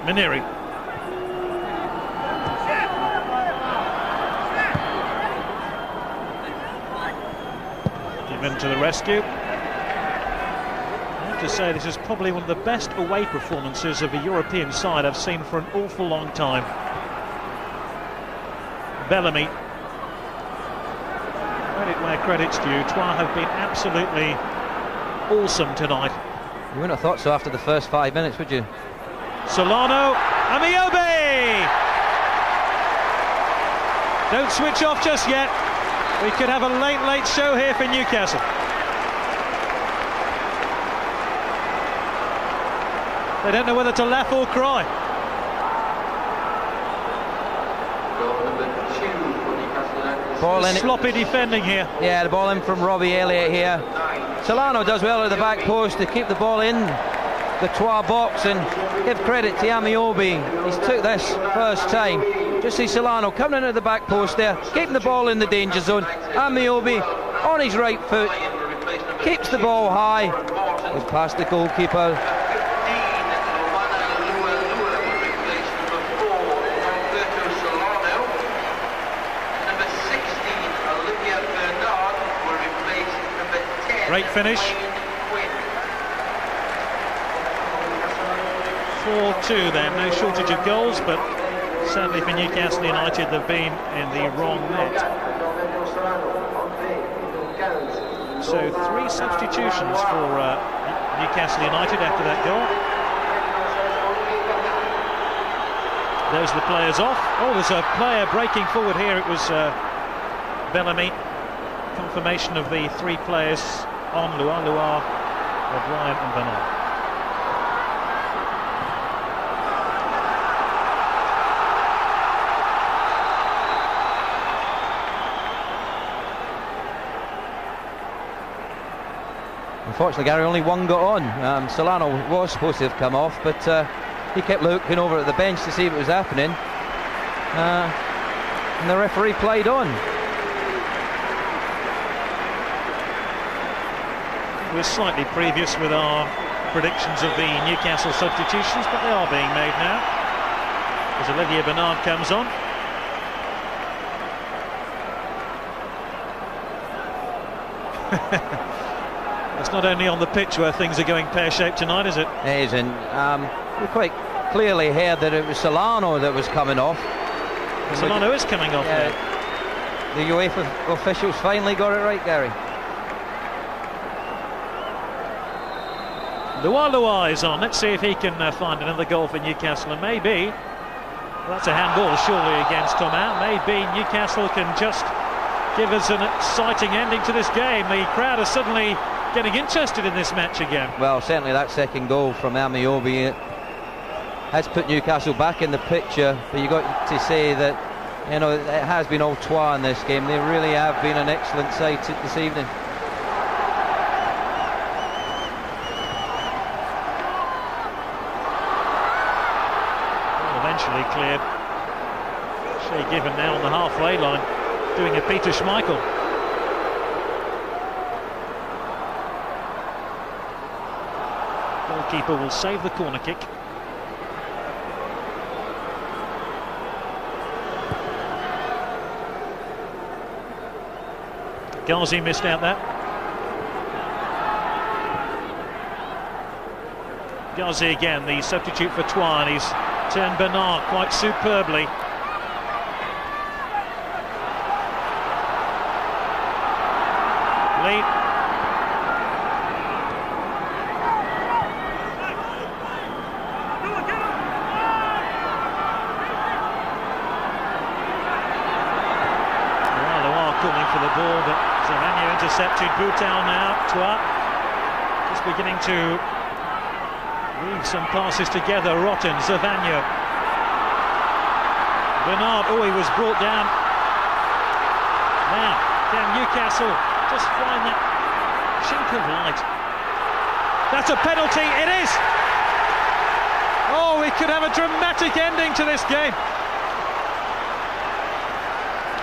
Maneri. Given to the rescue. I have to say, this is probably one of the best away performances of a European side I've seen for an awful long time. Bellamy. Credit where credit's due. Troyes have been absolutely awesome tonight. You wouldn't have thought so after the first 5 minutes, would you? Solano. Amiobi! Don't switch off just yet. We could have a late show here for Newcastle. They don't know whether to laugh or cry. Ball in. Sloppy defending here. Yeah, the ball in from Robbie Elliott here. Solano does well at the back post to keep the ball in the Troyes box, and give credit to Amiobi. He's took this first time. Just see Solano coming in at the back post there, keeping the ball in the danger zone. Amiobi on his right foot, keeps the ball high, goes past the goalkeeper. Great finish. 4-2 then, no shortage of goals, but sadly for Newcastle United they've been in the wrong net. So 3 substitutions for Newcastle United after that goal. Those are the players off. Oh, there's a player breaking forward here. It was Bellamy. Confirmation of the 3 players on O'Brien and Bernard. Unfortunately, Gary, only one got on. Solano was supposed to have come off, but he kept looking over at the bench to see what was happening, and the referee played on. We're slightly previous with our predictions of the Newcastle substitutions, but they are being made now as Olivier Bernard comes on. It's not only on the pitch where things are going pear-shaped tonight, is it? It isn't. We quite clearly heard that it was Solano that was coming off. Solano is coming off there. The UEFA officials finally got it right, Gary. Lua is on. Let's see if he can find another goal for Newcastle, and maybe that's a handball surely against Thomas. Maybe Newcastle can just give us an exciting ending to this game. The crowd are suddenly getting interested in this match again. Well, certainly that second goal from Amiobi has put Newcastle back in the picture, but you've got to say that, you know, it has been all trois in this game. They really have been an excellent side this evening. Eventually cleared. Shea Given now on the halfway line, doing a Peter Schmeichel. Goalkeeper will save the corner kick. Ghazi missed out that. Ghazi again, the substitute for Twine. He's turned Bernard quite superbly. Lead. Calling for the ball, but Zavagno intercepted. Boutal now. Trois just beginning to weave some passes together. Rotten, Zavagno. Bernard, oh, he was brought down. Now, can Newcastle just find that chink of light? That's a penalty, it is! Oh, we could have a dramatic ending to this game.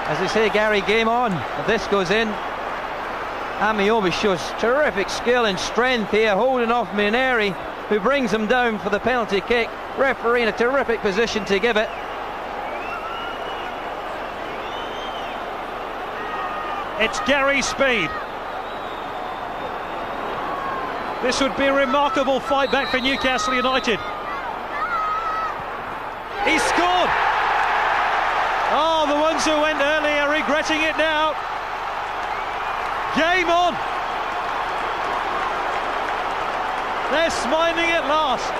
As they say, Gary, game on. If this goes in, Amiobi shows terrific skill and strength here, holding off Mineri, who brings him down for the penalty kick. Referee in a terrific position to give it. It's Gary Speed. This would be a remarkable fight back for Newcastle United. He scored! Oh, the ones who went early are regretting it now. Game on. They're smiling at last.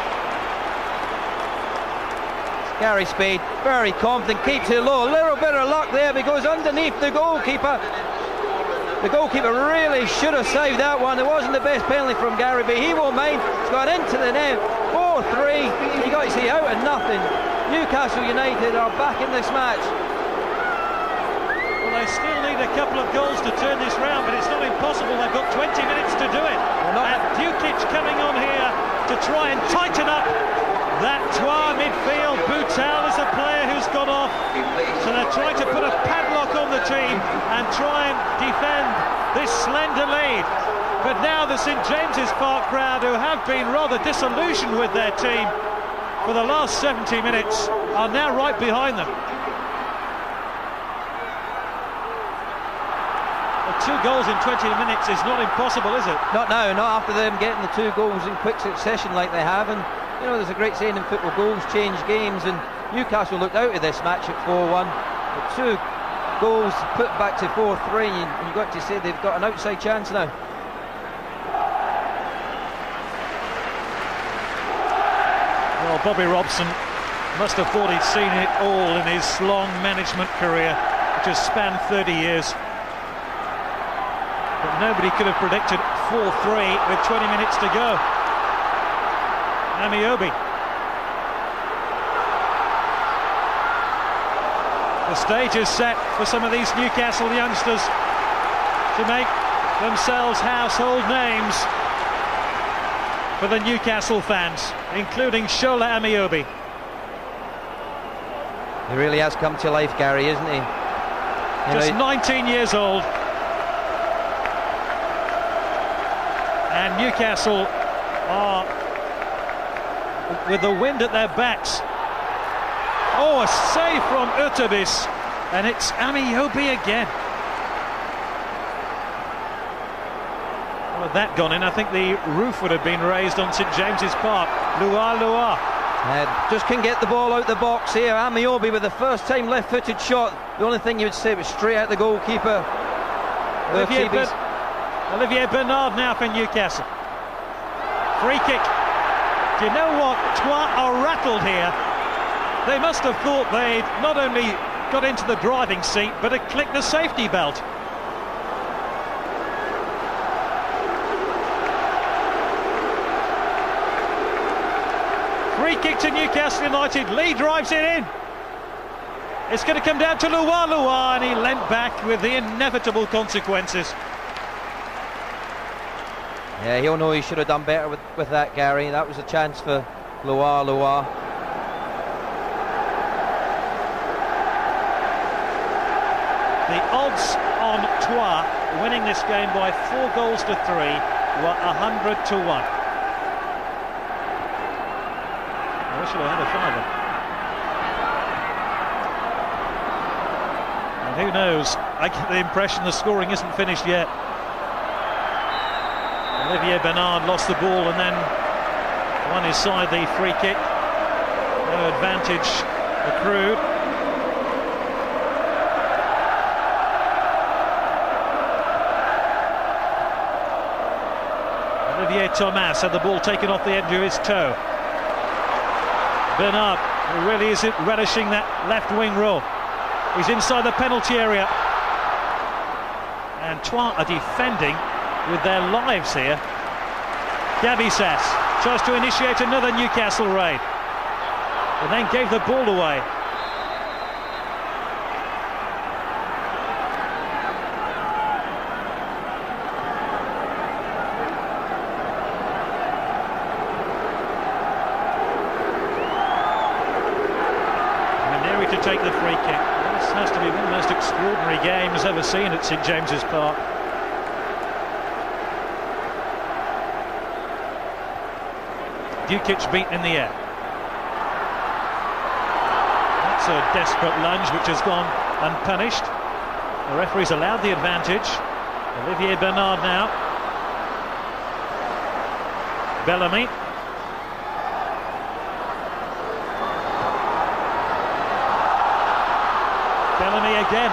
Gary Speed, very confident, keeps it low. A little bit of luck there, but he goes underneath the goalkeeper. The goalkeeper really should have saved that one. It wasn't the best penalty from Gary, but he won't mind. It's gone into the net. 4-3. He got to see out of nothing. Newcastle United are back in this match. Well, they still need a couple of goals to turn this round, but it's not impossible. They've got 20 minutes to do it. And Dukic coming on here to try and tighten up that Trois midfield. Boutal is a player who's gone off, so they're trying to put a padlock on the team and try and defend this slender lead. But now the St James's Park crowd, who have been rather disillusioned with their team for the last 70 minutes, are now right behind them. Well, 2 goals in 20 minutes is not impossible, is it? Not now, not after them getting the 2 goals in quick succession like they have. And you know, there's a great saying in football, goals change games, and Newcastle looked out of this match at 4-1. But 2 goals put back to 4-3, and you've got to say they've got an outside chance now. Well, Bobby Robson must have thought he'd seen it all in his long management career, which has spanned 30 years. But nobody could have predicted 4-3 with 20 minutes to go. Amiobi. The stage is set for some of these Newcastle youngsters to make themselves household names for the Newcastle fans, including Shola Amiobi. He really has come to life, Gary, isn't he? Just 19 years old. And Newcastle are with the wind at their backs. Oh, a save from Utebis, and it's Amiobi again. Well, that gone in, I think the roof would have been raised on St James's Park. Lua. Just can get the ball out the box here. Amiobi with the first time left-footed shot. The only thing you would say was straight at the goalkeeper. Olivier Bernard now for Newcastle. Free kick. Do you know what? Troyes are rattled here. They must have thought they'd not only got into the driving seat, but had clicked the safety belt. Free kick to Newcastle United. Lee drives it in. It's going to come down to Loire, and he leant back with the inevitable consequences. Yeah, he'll know he should have done better with that, Gary. That was a chance for Loire. The odds on Troyes winning this game by 4 goals to 3 were 100 to 1. I wish I had a fiver. And who knows? I get the impression the scoring isn't finished yet. Olivier Bernard lost the ball and then won his side the free kick. No advantage accrued. Olivier Thomas had the ball taken off the edge of his toe. Bernard, who really isn't relishing that left wing role. He's inside the penalty area. And Troyes are defending with their lives here. Gabisas tries to initiate another Newcastle raid, and then gave the ball away. Maneri to take the free kick. This has to be one of the most extraordinary games ever seen at St James's Park. Dukic beaten in the air. That's a desperate lunge which has gone unpunished. The referee's allowed the advantage. Olivier Bernard now. Bellamy. Bellamy again.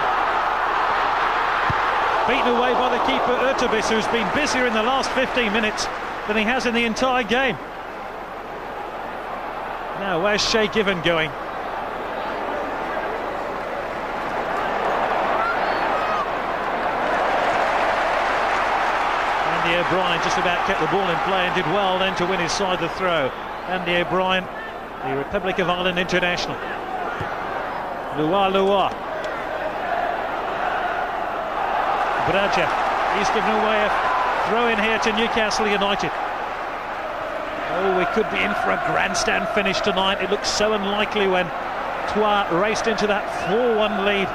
Beaten away by the keeper Urtubis, who's been busier in the last 15 minutes than he has in the entire game. Now, where's Shea Given going? Andy O'Brien just about kept the ball in play and did well then to win his side the throw. Andy O'Brien, the Republic of Ireland international. Loire. Braja, he's given away a throw in here to Newcastle United. Oh, we could be in for a grandstand finish tonight. It looks so unlikely when Troyes raced into that 4-1 lead.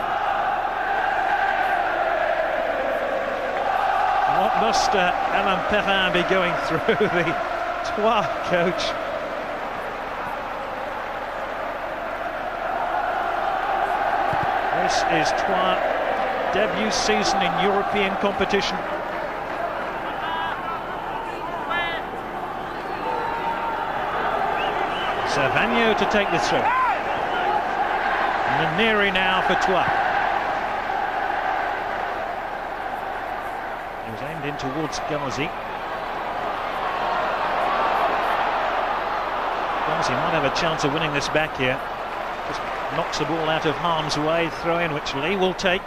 What must Alain Perrin be going through, the Troyes coach? This is Troyes' debut season in European competition. Savagno to take the throw. Maneri now for Troyes. It was aimed in towards Ghazi. Ghazi might have a chance of winning this back here. Just knocks the ball out of harm's way. Throw in which Lee will take.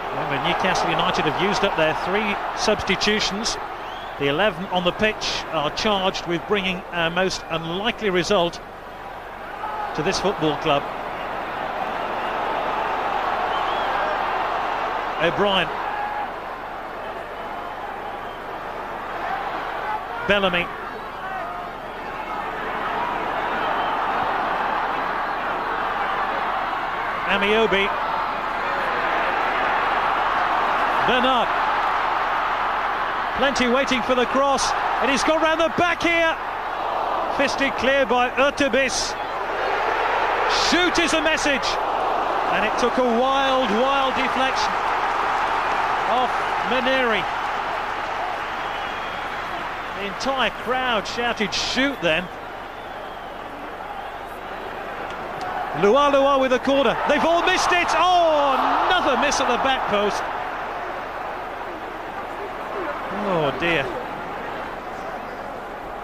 Remember, Newcastle United have used up their 3 substitutions. The 11 on the pitch are charged with bringing a most unlikely result to this football club. O'Brien. Bellamy. Amiobi. Bernard. Plenty waiting for the cross, and he's gone round the back here. Fisted clear by Urtubis. Shoot is the message, and it took a wild deflection off Maneri. The entire crowd shouted shoot then. Loire with a corner. They've all missed it. Oh, another miss at the back post. Oh dear.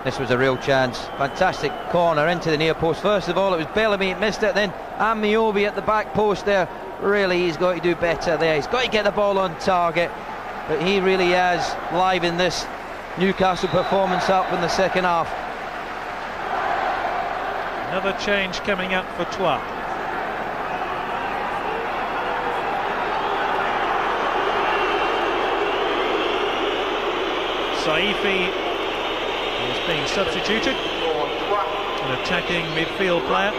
This was a real chance. Fantastic corner into the near post. First of all, it was Bellamy, missed it. Then Amiobi at the back post there. Really, he's got to do better there. He's got to get the ball on target. But he really has livened this Newcastle performance up in the second half. Another change coming up for Troyes. Saifi is being substituted, an attacking midfield player,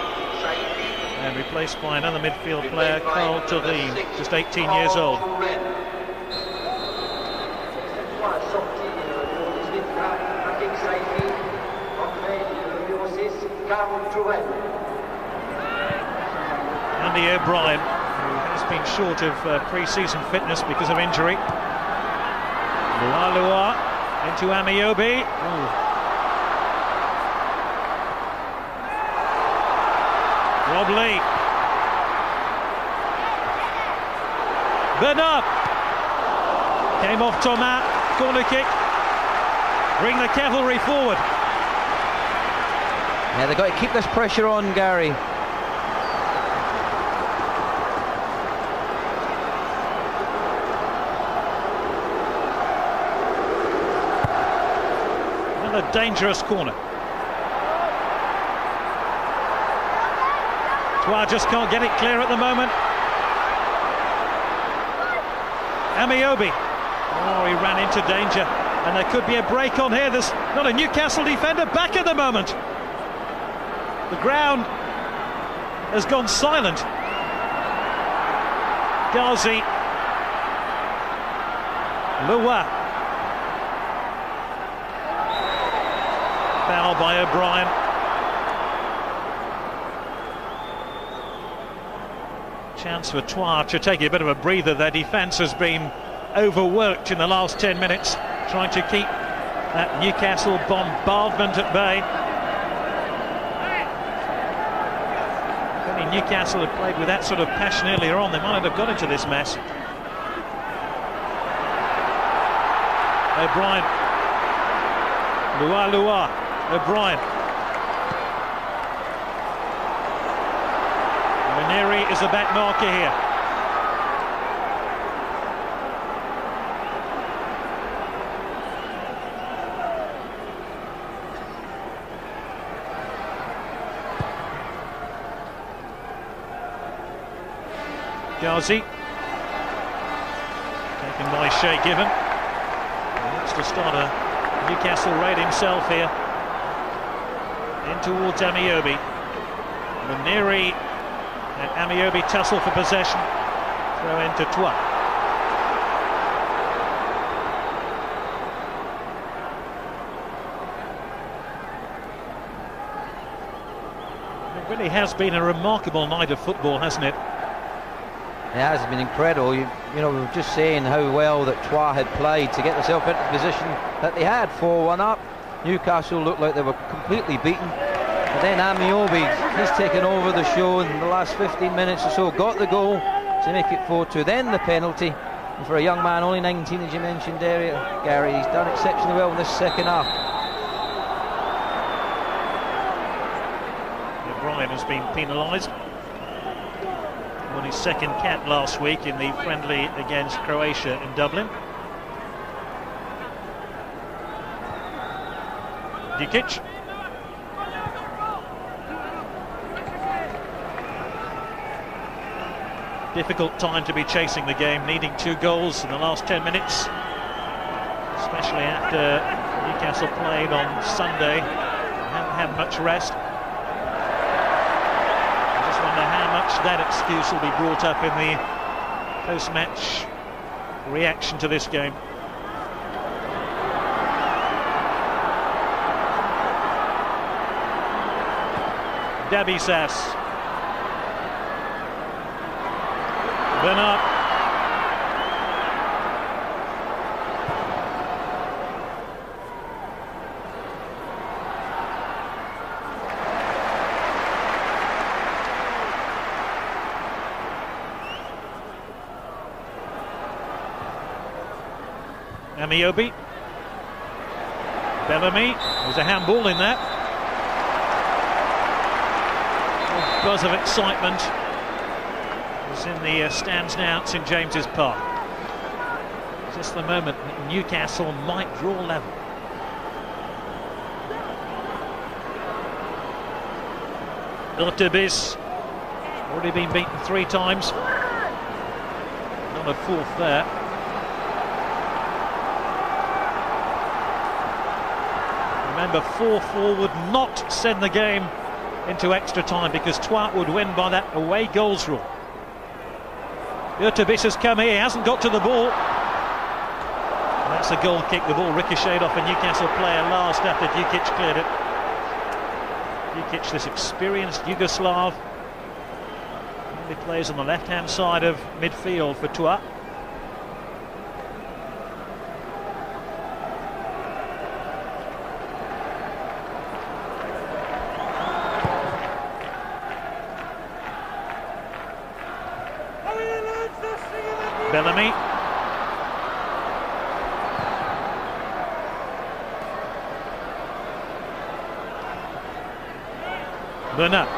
and replaced by another midfield player, Carl Toury, just 18 years old. Andy O'Brien, who has been short of pre-season fitness because of injury. Lua into Amiobi. Rob Lee. Bernard came off Thomas. Corner kick. Bring the cavalry forward. Yeah, they've got to keep this pressure on, Gary. Another dangerous corner. Troyes just can't get it clear at the moment. Amiobi. Oh, he ran into danger. And there could be a break on here. There's not a Newcastle defender back at the moment. The ground has gone silent. Ghazi. Lua. Foul by O'Brien. Chance for Troyes to take a bit of a breather. Their defence has been overworked in the last 10 minutes, trying to keep that Newcastle bombardment at bay. If only Newcastle had played with that sort of passion earlier on, they might not have got into this mess. O'Brien. Lua. O'Brien. Neri is the back marker here. Ghazi. Taken by Shea Given. He looks to start a Newcastle raid himself here. In towards Amiobi. Neri and Amiobi tussle for possession. Throw into Troyes. It really has been a remarkable night of football, hasn't it? It has been incredible. You know, we were just saying how well that Troyes had played to get themselves into the position that they had. 4-1 up. Newcastle looked like they were completely beaten. And then Amiobi, he's taken over the show in the last 15 minutes or so, got the goal to make it 4-2, then the penalty. And for a young man, only 19 as you mentioned there, Gary, he's done exceptionally well in this second half. O'Brien has been penalised. Won his second cap last week in the friendly against Croatia in Dublin. Dikic. Difficult time to be chasing the game, needing 2 goals in the last 10 minutes, especially after Newcastle played on Sunday. Haven't had much rest. I just wonder how much that excuse will be brought up in the post-match reaction to this game. Dabisas. Bernard. Amiobi. Bellamy, there's a handball in there. A buzz of excitement is in the stands now at St James's Park. Just the moment that Newcastle might draw level. Urtubis, already been beaten 3 times. Not a fourth there. Remember, 4-4 would not send the game into extra time because Troyes would win by that away goals rule. Urtubis has come here, he hasn't got to the ball. And that's a goal kick. The ball ricocheted off a Newcastle player last after Dukic cleared it. Dukic, this experienced Yugoslav, only plays on the left-hand side of midfield for Troyes. Bellamy. Bernat.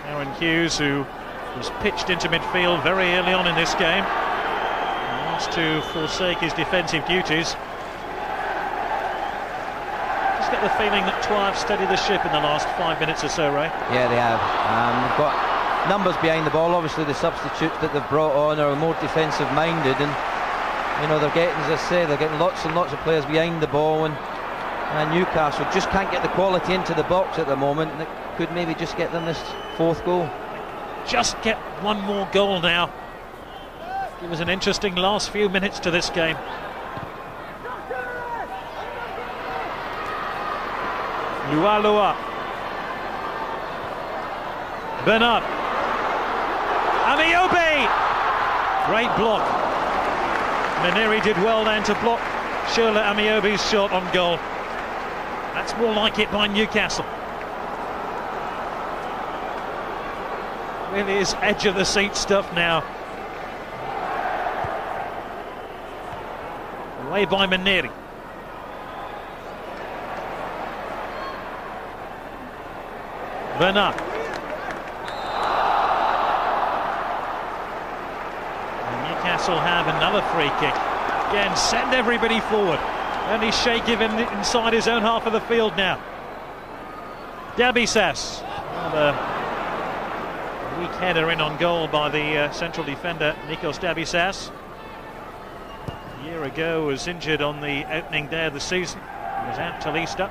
Aaron Hughes, who was pitched into midfield very early on in this game, wants to forsake his defensive duties. Get the feeling that Troyes have steadied the ship in the last 5 minutes or so, Ray. Yeah, they have. They've got numbers behind the ball. Obviously, the substitutes that they've brought on are more defensive-minded, and you know they're getting, as I say, they're getting lots and lots of players behind the ball, and Newcastle just can't get the quality into the box at the moment. And it could maybe just get them this 4th goal. Just get one more goal now. It was an interesting last few minutes to this game. Lua. Bernard. Amiobi! Great block. Maneri did well then to block Shola Amiobi's shot on goal. That's more like it by Newcastle. Really is edge of the seat stuff now. Away by Maneri. Bernard. And Newcastle have another free kick. Again, send everybody forward. Only Shea given inside his own half of the field now. Dabisas. A weak header in on goal by the central defender, Nikos Dabisas. A year ago was injured on the opening day of the season. He was out till Easter.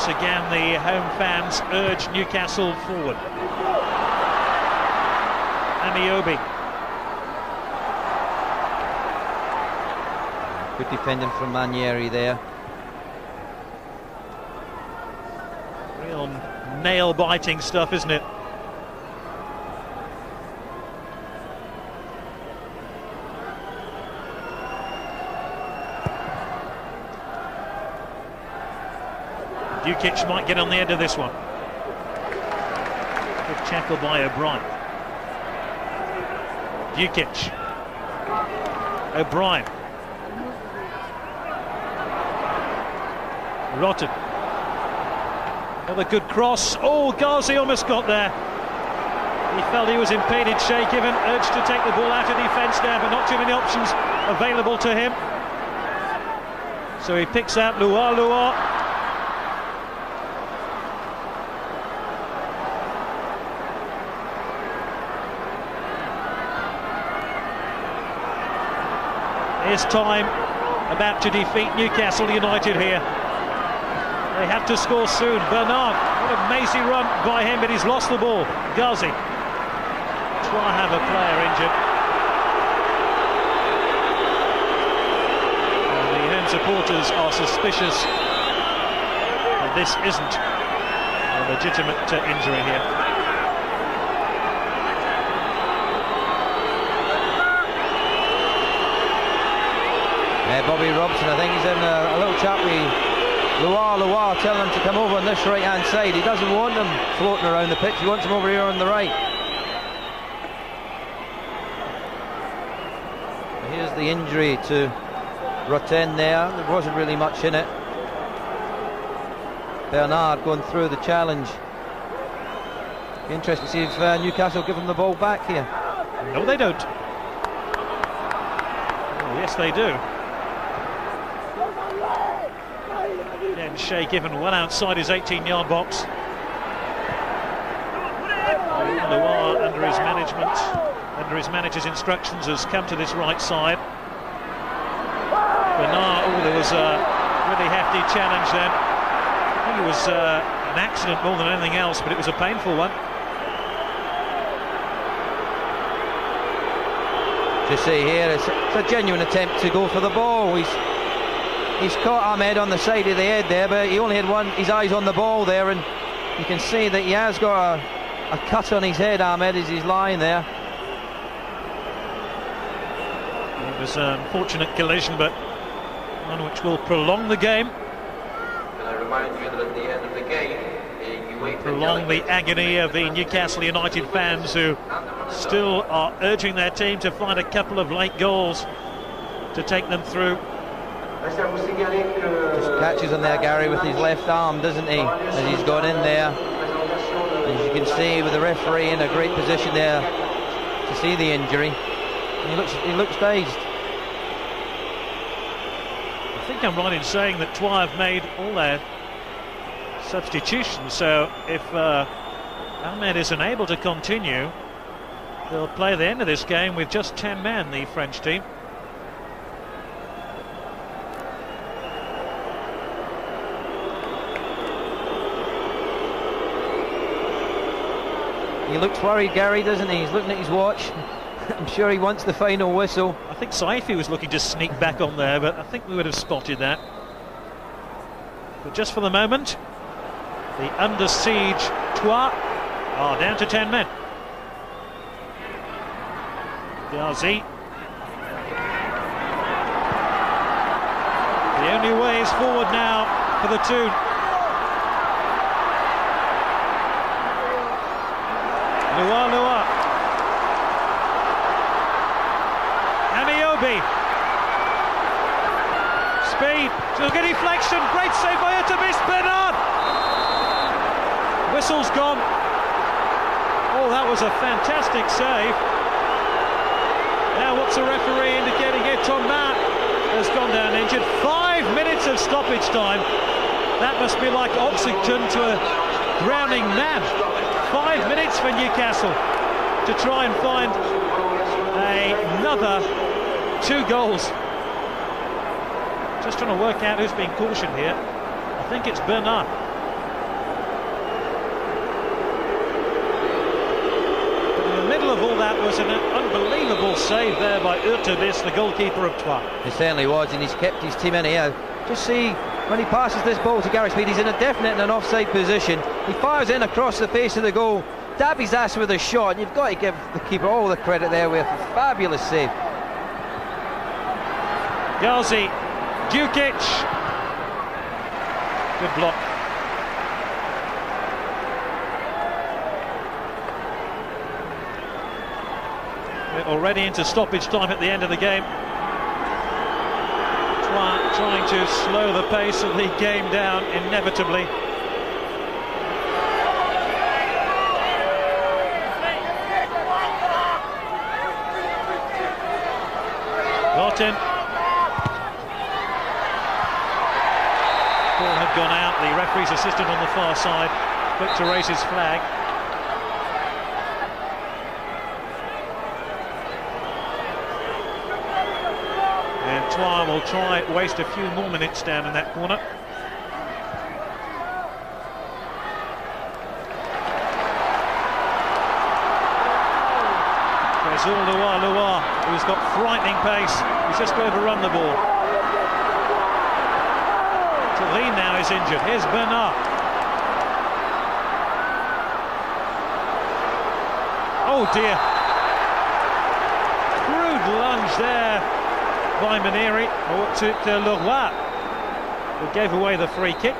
Again, the home fans urge Newcastle forward. Amiobi. Good defending from Manieri there. Real nail-biting stuff, isn't it? Dukic might get on the end of this one. Good tackle by O'Brien. Dukic. O'Brien. Rotten. Another good cross. Oh, Ghazi almost got there. He felt he was impeded. Shea given urged to take the ball out of defence there, but not too many options available to him. So he picks out Lua. Here's time about to defeat Newcastle United here. They have to score soon. Bernard, what a mazy run by him, but he's lost the ball. Ghazi. Troyes have a player injured. And the home supporters are suspicious that this isn't a legitimate injury here. Bobby Robson, I think he's having a little chat with Loire telling him to come over on this right-hand side. He doesn't want them floating around the pitch, he wants them over here on the right. Here's the injury to Roten there. There wasn't really much in it. Bernard going through the challenge. Be interesting to see if Newcastle give him the ball back here. No, they don't. Oh, yes, they do. And Shea given one outside his 18-yard box. Loire, under his management, under his manager's instructions, has come to this right side. Bernard, oh, there was a really hefty challenge then. I think it was an accident more than anything else, but it was a painful one. To see here, it's a genuine attempt to go for the ball. He's caught Ahmed on the side of the head there, but he only had his eyes on the ball there, and you can see that he has got a cut on his head, Ahmed, as he's lying there. It was an unfortunate collision, but one which will prolong the game. And I remind you that at the end of the game, prolong the agony of the Newcastle United fans, who still are urging their team to find a couple of late goals to take them through. Just catches him there, Gary, with his left arm, doesn't he, as he's gone in there. As you can see, with the referee in a great position there to see the injury. He looks dazed. I think I'm right in saying that Troyes have made all their substitutions, so if Ahmed is unable to continue, they'll play the end of this game with just 10 men, the French team. He looks worried, Gary, doesn't he? He's looking at his watch. I'm sure he wants the final whistle. I think Saifi was looking to sneak back on there, but I think we would have spotted that. But just for the moment, the under siege Troyes are down to 10 men. Ghazi. The only way is forward now for the two. Loire. Amiobi. Speed. Still good deflection. Great save by Urtubis. Bernard. Whistle's gone. Oh, that was a fantastic save. Now what's the referee indicating here? Thomas has gone down injured. 5 minutes of stoppage time. That must be like oxygen to a drowning man. 5 minutes for Newcastle to try and find another 2 goals. Just trying to work out who's being cautioned here. I think it's Bernard. In the middle of all that was an unbelievable save there by Urtubis, the goalkeeper of Troyes. It certainly was, and he's kept his team in here. Just see, when he passes this ball to Gary Speed, he's in a definite and an offside position. He fires in across the face of the goal, dab his ass with a shot, and you've got to give the keeper all the credit there with a fabulous save. Ghazi, Dukic. Good block. We're already into stoppage time at the end of the game. Trying to slow the pace of the game down inevitably. Roten. Ball had gone out. The referee's assistant on the far side, quick to raise his flag. Troyes will try waste a few more minutes down in that corner. There's Loire, who's got frightening pace. He's just overrun the ball. Thelin now is injured. Here's Bernard. Oh dear. Crude lunge there by Maneri, or to Leroy. who gave away the free kick.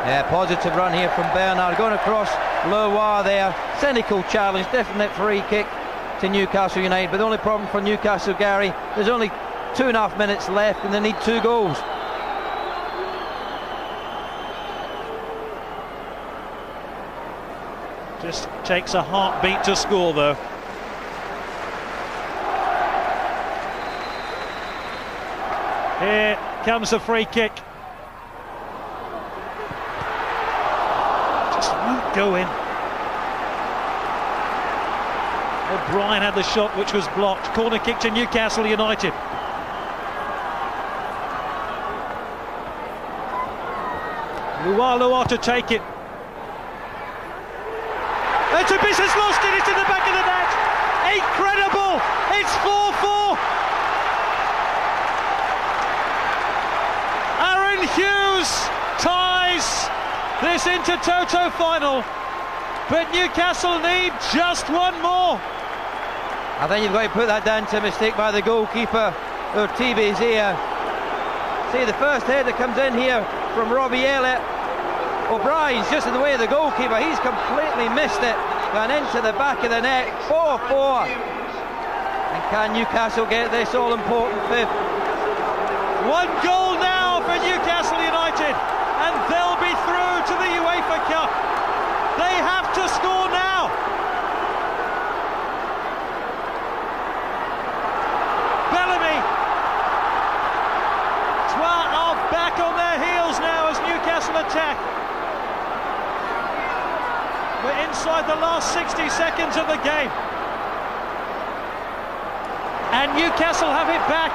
Yeah, positive run here from Bernard, going across Leroy there. Cynical challenge, definite free kick to Newcastle United. But the only problem for Newcastle, Gary, there's only 2.5 minutes left and they need 2 goals. Just takes a heartbeat to score, though. Here comes a free kick. Just won't go in. O'Brien had the shot, which was blocked. Corner kick to Newcastle United. Luar to take it. Tabis has lost it, it's in the back of the net. Incredible, it's 4-4. Aaron Hughes ties this Intertoto final, but Newcastle need just one more. I think you've got to put that down to a mistake by the goalkeeper, Ortibes here. See, the first header comes in here from Robbie Elliott. O'Brien's just in the way of the goalkeeper, he's completely missed it, gone into the back of the net. 4-4. And can Newcastle get this all-important 5th? 1 goal now for Newcastle United, and they'll be through to the UEFA Cup. They have to score now. Bellamy. Troyes are back on their heels now as Newcastle attack. We're inside the last 60 seconds of the game. And Newcastle have it back.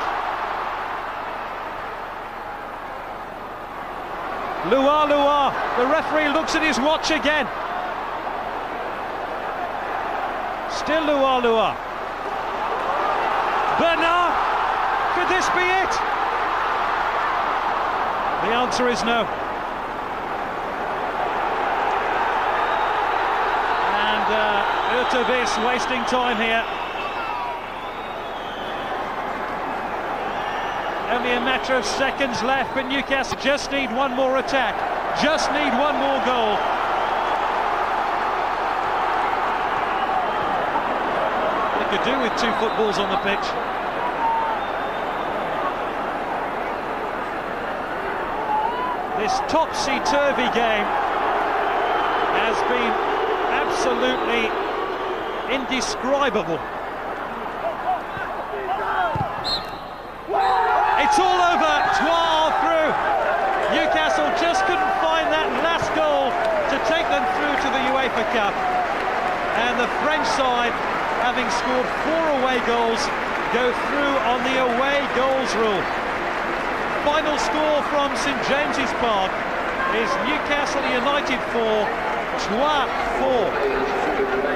Luar. The referee looks at his watch again. Still Luar. Bernard, could this be it? The answer is no. Urtubis wasting time here. Only a matter of seconds left, but Newcastle just need one more attack, just need one more goal. They could do with 2 footballs on the pitch. This topsy-turvy game has been absolutely indescribable. It's all over. Troyes are through. Newcastle just couldn't find that last goal to take them through to the UEFA Cup. And the French side, having scored 4 away goals, go through on the away goals rule. Final score from St James's Park is Newcastle United 4, Troyes 4.